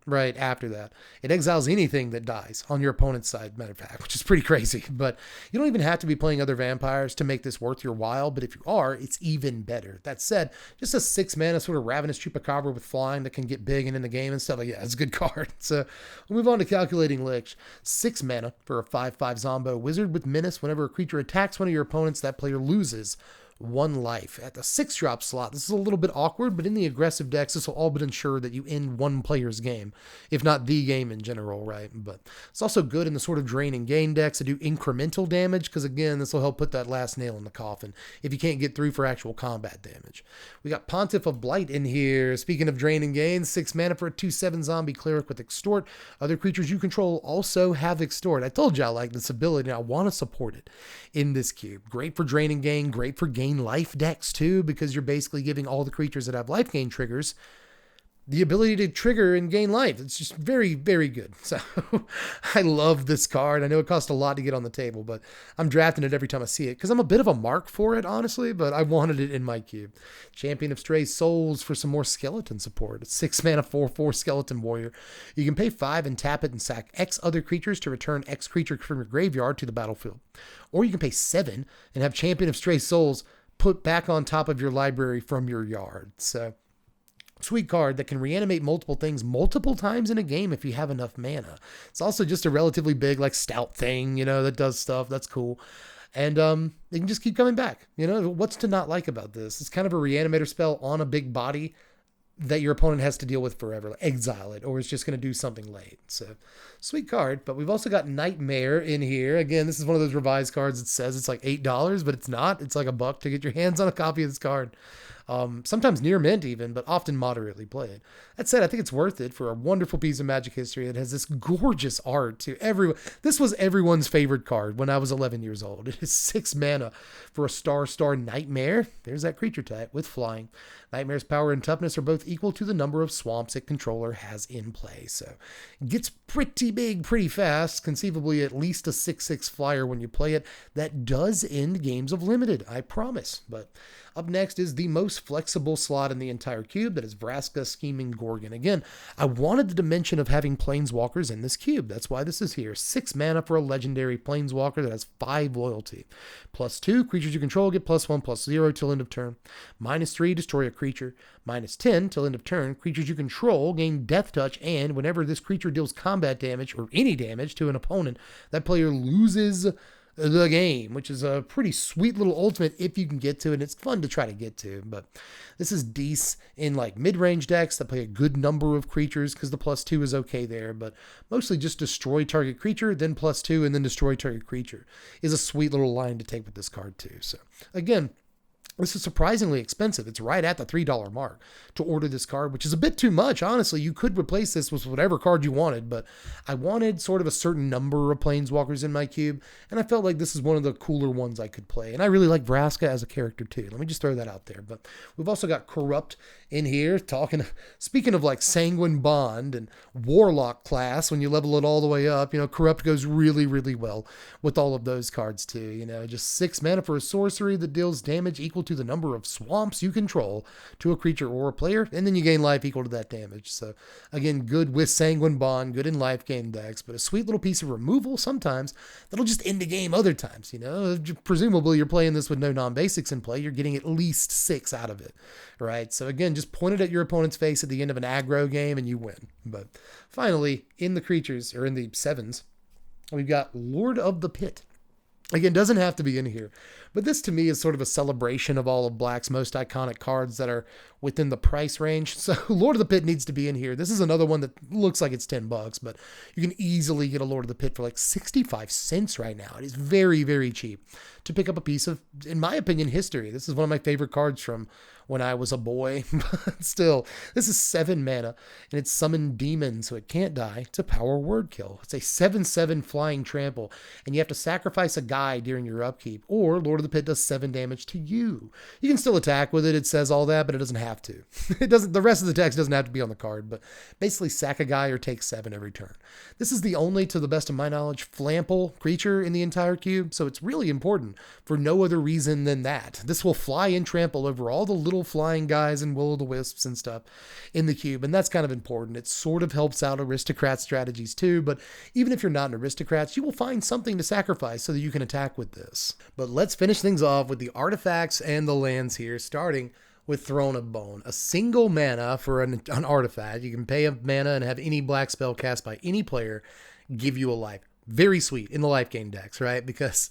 right after that. It exiles anything that dies on your opponent's side, matter of fact, which is pretty crazy. But you don't even have to be playing other vampires to make this worth your while. But if you are, it's even better. That said, just a 6 mana sort of Ravenous Chupacabra with flying that can get big and in the game and stuff. Like, yeah, it's a good card. So we'll move on to Calculating Lich. 6 mana for a 5/5 Zombo Wizard with Menace. Whenever a creature attacks one of your opponents, that player loses 1 life. At the 6-drop slot, this is a little bit awkward, but in the aggressive decks, this will all but ensure that you end one player's game, if not the game in general, right? But it's also good in the sort of drain and gain decks that do incremental damage, because again, this will help put that last nail in the coffin if you can't get through for actual combat damage. We got Pontiff of Blight in here. Speaking of drain and gain, 6 mana for a 2/7 zombie cleric with Extort. Other creatures you control also have Extort. I told you I like this ability, and I want to support it in this cube. Great for drain and gain, great for gain life decks too, because you're basically giving all the creatures that have life gain triggers the ability to trigger and gain life. It's just very, very good. So I love this card. I know it costs a lot to get on the table, but I'm drafting it every time I see it because I'm a bit of a mark for it, honestly, but I wanted it in my cube. Champion of Stray Souls for some more skeleton support. It's 6 mana, 4/4 skeleton warrior. You can pay 5 and tap it and sack X other creatures to return X creature from your graveyard to the battlefield. Or you can pay 7 and have Champion of Stray Souls put back on top of your library from your yard. So sweet card that can reanimate multiple things multiple times in a game if you have enough mana. It's also just a relatively big, like, stout thing, that does stuff. That's cool. And it can just keep coming back. What's to not like about this? It's kind of a reanimator spell on a big body that your opponent has to deal with forever. Like exile it, or it's just going to do something late. So, sweet card. But we've also got Nightmare in here. Again, this is one of those revised cards that says it's like $8, but it's not. It's like $1 to get your hands on a copy of this card. Sometimes near mint even, but often moderately played. That said, I think it's worth it for a wonderful piece of Magic history that has this gorgeous art to everyone. This was everyone's favorite card when I was 11 years old. It is 6 mana for a star Nightmare. There's that creature type with flying. Nightmare's power and toughness are both equal to the number of swamps its controller has in play. So it gets pretty big pretty fast, conceivably at least a 6/6 flyer when you play it. That does end games of limited, I promise. But up next is the most flexible slot in the entire cube. That is Vraska Scheming Gorgon. Again, I wanted the dimension of having planeswalkers in this cube. That's why this is here. 6 mana for a legendary planeswalker that has 5 loyalty. +2, creatures you control get +1/+0 till end of turn. -3, destroy a creature. -10 till end of turn. Creatures you control gain Death Touch, and whenever this creature deals combat damage or any damage to an opponent, that player loses the game, which is a pretty sweet little ultimate if you can get to it. And it's fun to try to get to, but this is decent in like mid-range decks that play a good number of creatures because the +2 is okay there, but mostly just destroy target creature, then +2, and then destroy target creature is a sweet little line to take with this card too. So again, this is surprisingly expensive. It's right at the $3 mark to order this card, which is a bit too much. Honestly, you could replace this with whatever card you wanted, but I wanted sort of a certain number of planeswalkers in my cube, and I felt like this is one of the cooler ones I could play. And I really like Vraska as a character too. Let me just throw that out there. But we've also got Corrupt in here, speaking of like Sanguine Bond and Warlock class, when you level it all the way up, Corrupt goes really, really well with all of those cards too. Just 6 mana for a sorcery that deals damage equal to the number of swamps you control to a creature or a player, and then you gain life equal to that damage. So again, good with Sanguine Bond, good in life game decks, but a sweet little piece of removal sometimes that'll just end the game other times. Presumably you're playing this with no non-basics in play, you're getting at least 6 out of it, right? So again, just point it at your opponent's face at the end of an aggro game and you win. But finally, in the creatures, or in the 7s, we've got Lord of the Pit. Again, doesn't have to be in here, but this to me is sort of a celebration of all of Black's most iconic cards that are within the price range. So Lord of the Pit needs to be in here. This is another one that looks like it's $10, but you can easily get a Lord of the Pit for like 65 cents right now. It is very, very cheap to pick up a piece of, in my opinion, history. This is one of my favorite cards from when I was a boy, but still, this is 7 mana, and it's Summon Demon, so it can't die, to power Word Kill. It's a 7/7 flying trample, and you have to sacrifice a guy during your upkeep, or Lord of the Pit does 7 damage to you. You can still attack with it, it says all that, but it doesn't have have to. It doesn't. The rest of the text doesn't have to be on the card, but basically sack a guy or take 7 every turn. This is the only, to the best of my knowledge, flample creature in the entire cube, so it's really important for no other reason than that. This will fly and trample over all the little flying guys and will-o'-the-wisps and stuff in the cube, and that's kind of important. It sort of helps out aristocrat strategies too, but even if you're not an aristocrat, you will find something to sacrifice so that you can attack with this. But let's finish things off with the artifacts and the lands here, starting with Throne of Bone. A single mana for an artifact. You can pay a mana and have any black spell cast by any player give you a life. Very sweet in the life gain decks, right? Because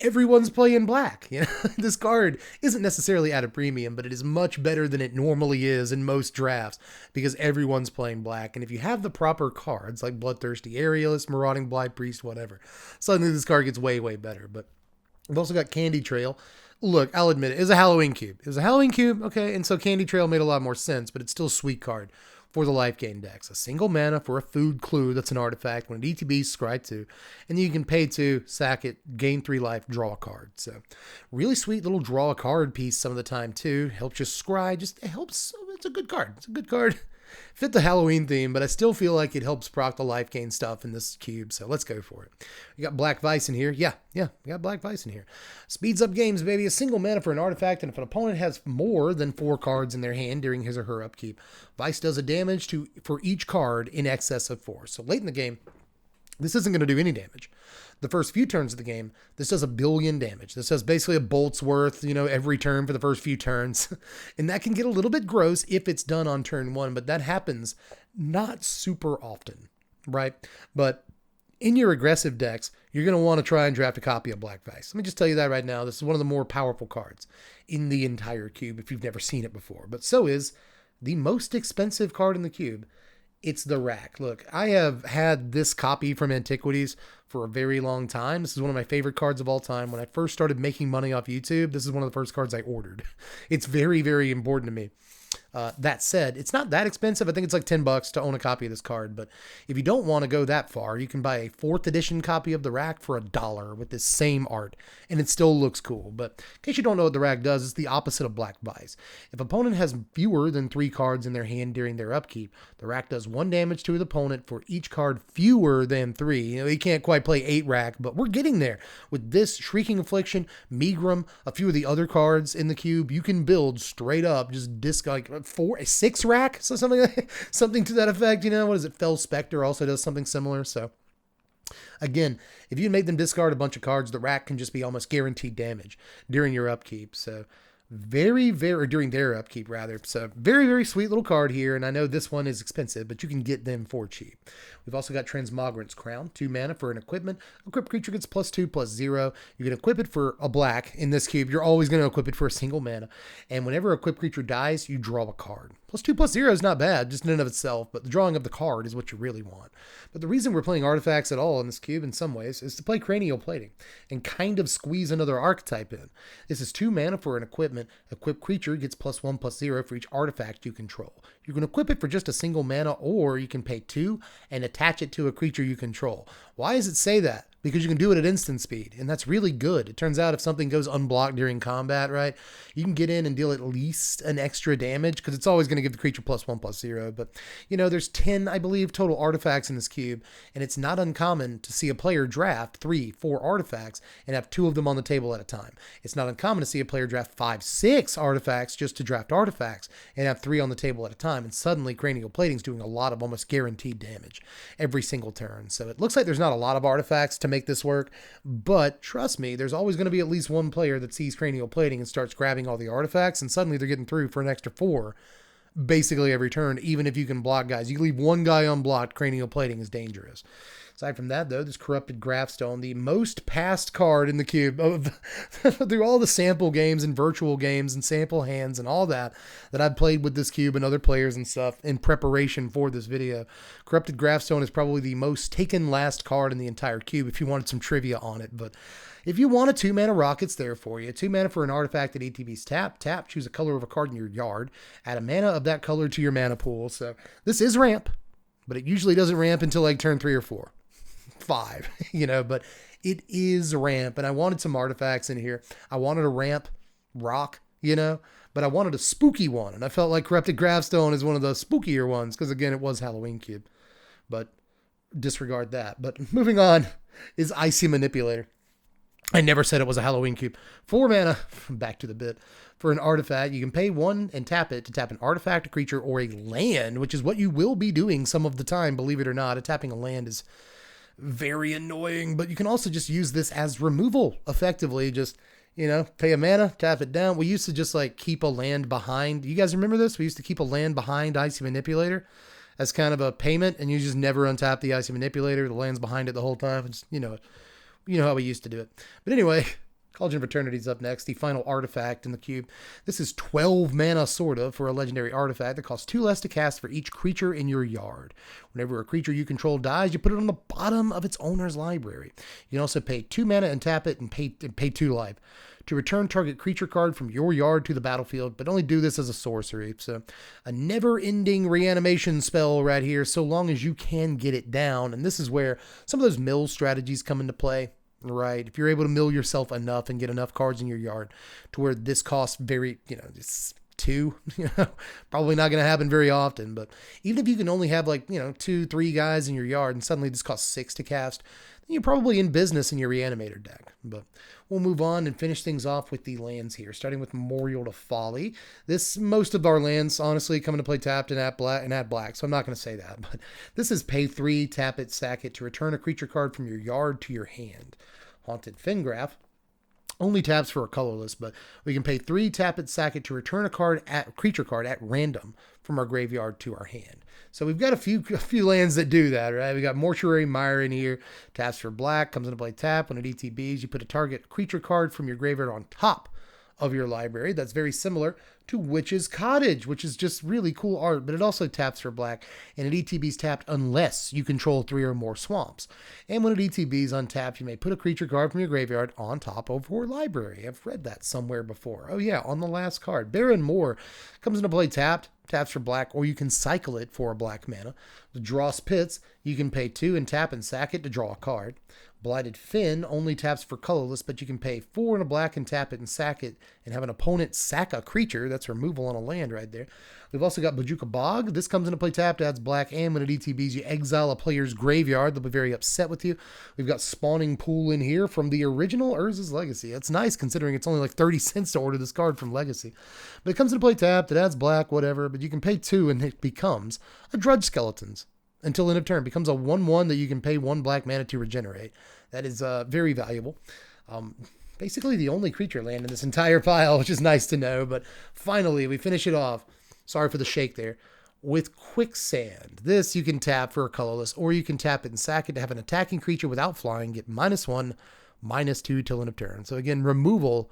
everyone's playing black. You know, this card isn't necessarily at a premium, but it is much better than it normally is in most drafts because everyone's playing black. And if you have the proper cards like Bloodthirsty Aerialist, Marauding Blight Priest, whatever, suddenly this card gets way, way better. But we've also got Candy Trail. Look, I'll admit it was a Halloween cube. It was a Halloween cube, okay, and so Candy Trail made a lot more sense, but it's still a sweet card for the life gain decks. A single mana for a food clue that's an artifact when it ETBs, scry 2, and then you can pay 2, sack it, gain 3 life, draw a card. So really sweet little draw a card piece some of the time too. Helps you scry, just it helps. It's a good card. It's a good card. Fit the Halloween theme, but I still feel like it helps proc the life gain stuff in this cube, so let's go for it. We got Black Vice in here. Yeah, we got Black Vice in here. Speeds up games, baby. A single mana for an artifact, and if an opponent has more than 4 cards in their hand during his or her upkeep, Vice does a damage for each card in excess of 4. So late in the game, this isn't going to do any damage. The first few turns of the game, this does 1 billion damage. This does basically a bolt's worth, every turn for the first few turns. And that can get a little bit gross if it's done on turn 1, but that happens not super often, right? But in your aggressive decks, you're going to want to try and draft a copy of Black Vice. Let me just tell you that right now. This is one of the more powerful cards in the entire cube if you've never seen it before. But so is the most expensive card in the cube. It's the Rack. Look, I have had this copy from Antiquities for a very long time. This is one of my favorite cards of all time. When I first started making money off YouTube, this is one of the first cards I ordered. It's very, very important to me. That said, it's not that expensive. I think it's like $10 to own a copy of this card. But if you don't want to go that far, you can buy a 4th edition copy of the Rack for $1 with this same art, and it still looks cool. But in case you don't know what the Rack does, it's the opposite of Black Vice. If opponent has fewer than 3 cards in their hand during their upkeep, the Rack does 1 damage to the opponent for each card fewer than 3. You can't quite play 8 Rack, but we're getting there. With this, Shrieking Affliction, Megrim, a few of the other cards in the cube, you can build straight up, just like 6 Rack, so something to that effect. What is it? Fell Spectre also does something similar. So again, if you make them discard a bunch of cards, the Rack can just be almost guaranteed damage during your upkeep. So very, very, during their upkeep rather. So very, very sweet little card here. And I know this one is expensive, but you can get them for cheap. We've also got Transmogrant's Crown, 2 mana for an equipment. Equipped creature gets +2/+0. You can equip it for a black in this cube. You're always going to equip it for a single mana. And whenever a equipped creature dies, you draw a card. +2/+0 is not bad, just in and of itself, but the drawing of the card is what you really want. But the reason we're playing artifacts at all in this cube in some ways is to play Cranial Plating and kind of squeeze another archetype in. This is 2 mana for an equipment. Equipped creature gets +1/+0 for each artifact you control. You can equip it for just a single mana, or you can pay 2 and attach it to a creature you control. Why does it say that? Because you can do it at instant speed, and that's really good. It turns out if something goes unblocked during combat, right, you can get in and deal at least an extra damage, because it's always going to give the creature +1/+0. But, there's 10, I believe, total artifacts in this cube, and it's not uncommon to see a player draft 3, 4 artifacts and have 2 of them on the table at a time. It's not uncommon to see a player draft 5, 6 artifacts just to draft artifacts and have 3 on the table at a time, and suddenly Cranial Plating's doing a lot of almost guaranteed damage every single turn. So it looks like there's not a lot of artifacts to make this work, but trust me, there's always going to be at least one player that sees Cranial Plating and starts grabbing all the artifacts, and suddenly they're getting through for an extra 4 basically every turn. Even if you can block guys, you leave one guy unblocked, Cranial Plating is dangerous. Aside from that, though, this Corrupted Graphstone, the most passed card in the cube through all the sample games and virtual games and sample hands and all that I've played with this cube and other players and stuff in preparation for this video. Corrupted Graphstone is probably the most taken last card in the entire cube if you wanted some trivia on it. But if you want a 2 mana rock, it's there for you. 2 mana for an artifact at ETB's tap. Choose a color of a card in your yard. Add a mana of that color to your mana pool. So this is ramp, but it usually doesn't ramp until like turn 3 or 4. 5, but it is ramp, and I wanted some artifacts in here. I wanted a ramp rock, but I wanted a spooky one, and I felt like Corrupted Gravestone is one of the spookier ones, because again, it was Halloween Cube, but disregard that. But moving on is Icy Manipulator. I never said it was a Halloween Cube. 4 mana, back to the bit, for an artifact. You can pay 1 and tap it to tap an artifact, a creature, or a land, which is what you will be doing some of the time, believe it or not. Tapping a land is very annoying, but you can also just use this as removal, effectively. Just, pay a mana, tap it down. We used to just like keep a land behind. You guys remember this? We used to keep a land behind Icy Manipulator as kind of a payment, and you just never untap the Icy Manipulator. The land's behind it the whole time. It's, you know how we used to do it. But anyway, Cauldron of Eternity's up next, the final artifact in the cube. This is 12 mana, sort of, for a legendary artifact that costs 2 less to cast for each creature in your yard. Whenever a creature you control dies, you put it on the bottom of its owner's library. You can also pay 2 mana and tap it and pay 2 life to return target creature card from your yard to the battlefield, but only do this as a sorcery. So a never-ending reanimation spell right here, so long as you can get it down. And this is where some of those mill strategies come into play. Right, if you're able to mill yourself enough and get enough cards in your yard to where this costs very, it's 2, probably not going to happen very often. But even if you can only have 2, 3 guys in your yard and suddenly this costs 6 to cast, then you're probably in business in your Reanimator deck. But we'll move on and finish things off with the lands here, starting with Memorial to Folly. Most of our lands, honestly, come into play tapped and add black, so I'm not going to say that. But this is pay 3, tap it, sack it to return a creature card from your yard to your hand. Haunted Fingraph only taps for a colorless, but we can pay 3, tap it, sack it to return a creature card at random from our graveyard to our hand. So we've got a few lands that do that, right? We got Mortuary Mire in here, taps for black, comes into play tap. When it ETBs, you put a target creature card from your graveyard on top of your library. That's very similar to Witch's Cottage, which is just really cool art, but it also taps for black, and it ETBs tapped unless you control 3 or more swamps. And when it ETBs untapped, you may put a creature card from your graveyard on top of your library. I've read that somewhere before. Oh yeah, on the last card. Baron Moor comes into play tapped, taps for black, or you can cycle it for a black mana. The Dross Pits, you can pay 2 and tap and sack it to draw a card. Blighted Fin only taps for colorless, but you can pay 4 and a black and tap it and sack it and have an opponent sack a creature. That's removal on a land right there. We've also got Bojuka Bog. This comes into play tapped, adds black, and when it ETBs, you exile a player's graveyard. They'll be very upset with you. We've got Spawning Pool in here from the original Urza's Legacy. That's nice considering it's only like 30 cents to order this card from Legacy. But it comes into play tapped, it adds black, whatever, but you can pay 2 and it becomes a Drudge Skeletons. Until end of turn, becomes a 1/1 that you can pay 1 black mana to regenerate. That is very valuable. Basically the only creature land in this entire pile, which is nice to know. But finally, we finish it off. Sorry for the shake there. With Quicksand. This you can tap for a colorless, or you can tap it and sack it to have an attacking creature without flying get -1, -2 till end of turn. So again, removal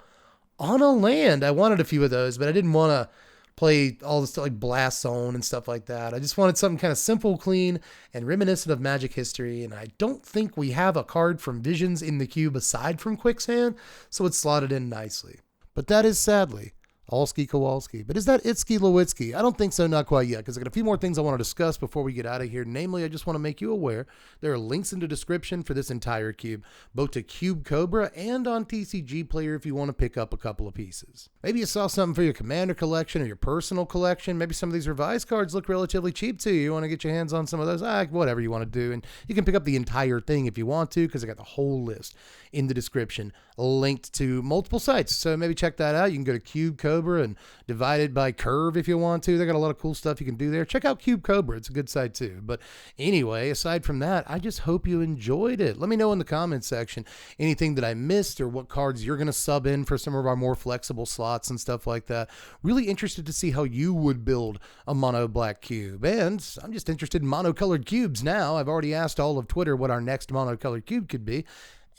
on a land. I wanted a few of those, but I didn't want to play all this stuff like Blast Zone and stuff like that. I just wanted something kind of simple, clean, and reminiscent of Magic history, and I don't think we have a card from Visions in the cube aside from Quicksand, so it's slotted in nicely. But that is sadly Allski Kowalski. But is that Itski Lewitsky? I don't think so, not quite yet, because I got a few more things I want to discuss before we get out of here. Namely, I just want to make you aware there are links in the description for this entire cube, both to Cube Cobra and on TCG Player if you want to pick up a couple of pieces. Maybe you saw something for your Commander collection or your personal collection. Maybe some of these revised cards look relatively cheap to you. You want to get your hands on some of those? Whatever you want to do. And you can pick up the entire thing if you want to, because I got the whole list in the description linked to multiple sites. So maybe check that out. You can go to Cube Cobra and divide it by curve if you want to. They got a lot of cool stuff you can do there. Check out Cube Cobra. It's a good site too. But anyway, aside from that, I just hope you enjoyed it. Let me know in the comments section anything that I missed or what cards you're going to sub in for some of our more flexible slots and stuff like that. Really interested to see how you would build a mono black cube. And I'm just interested in monocolored cubes now. I've already asked all of Twitter what our next monocolored cube could be,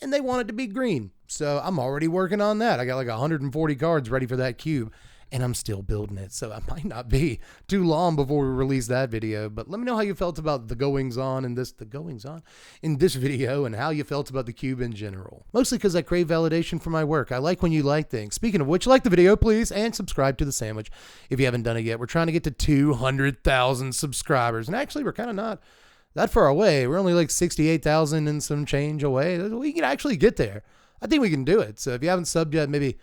and they want it to be green. So I'm already working on that. I got like 140 cards ready for that cube, and I'm still building it. So it might not be too long before we release that video. But let me know how you felt about the goings on in this video, and how you felt about the cube in general. Mostly because I crave validation for my work. I like when you like things. Speaking of which, like the video, please, and subscribe to the sandwich if you haven't done it yet. We're trying to get to 200,000 subscribers, and actually we're kind of not that far away. We're only like 68,000 and some change away. We can actually get there. I think we can do it. So if you haven't subbed yet, maybe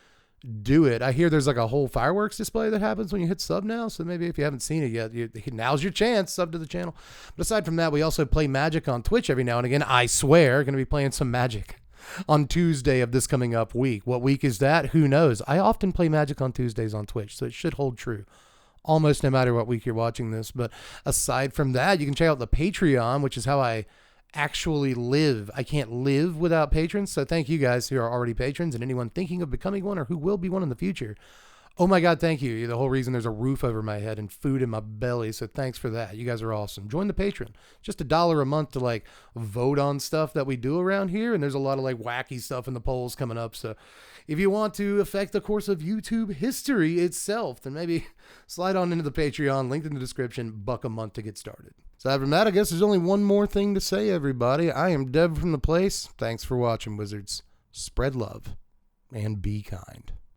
do it. I hear there's like a whole fireworks display that happens when you hit sub now. So maybe if you haven't seen it yet, now's your chance. Sub to the channel. But aside from that, we also play Magic on Twitch every now and again. I swear, going to be playing some Magic on Tuesday of this coming up week. What week is that? Who knows? I often play Magic on Tuesdays on Twitch, so it should hold true almost no matter what week you're watching this. But aside from that, you can check out the Patreon, which is how I actually live. I can't live without patrons. So thank you guys who are already patrons and anyone thinking of becoming one or who will be one in the future. Oh my God, thank you. You're the whole reason there's a roof over my head and food in my belly. So thanks for that. You guys are awesome. Join the Patreon. Just $1 a month to like vote on stuff that we do around here. And there's a lot of like wacky stuff in the polls coming up. So if you want to affect the course of YouTube history itself, then maybe slide on into the Patreon, linked in the description, $1 a month to get started. Aside from that, I guess there's only one more thing to say, everybody. I am Deb from The Place. Thanks for watching, Wizards. Spread love and be kind.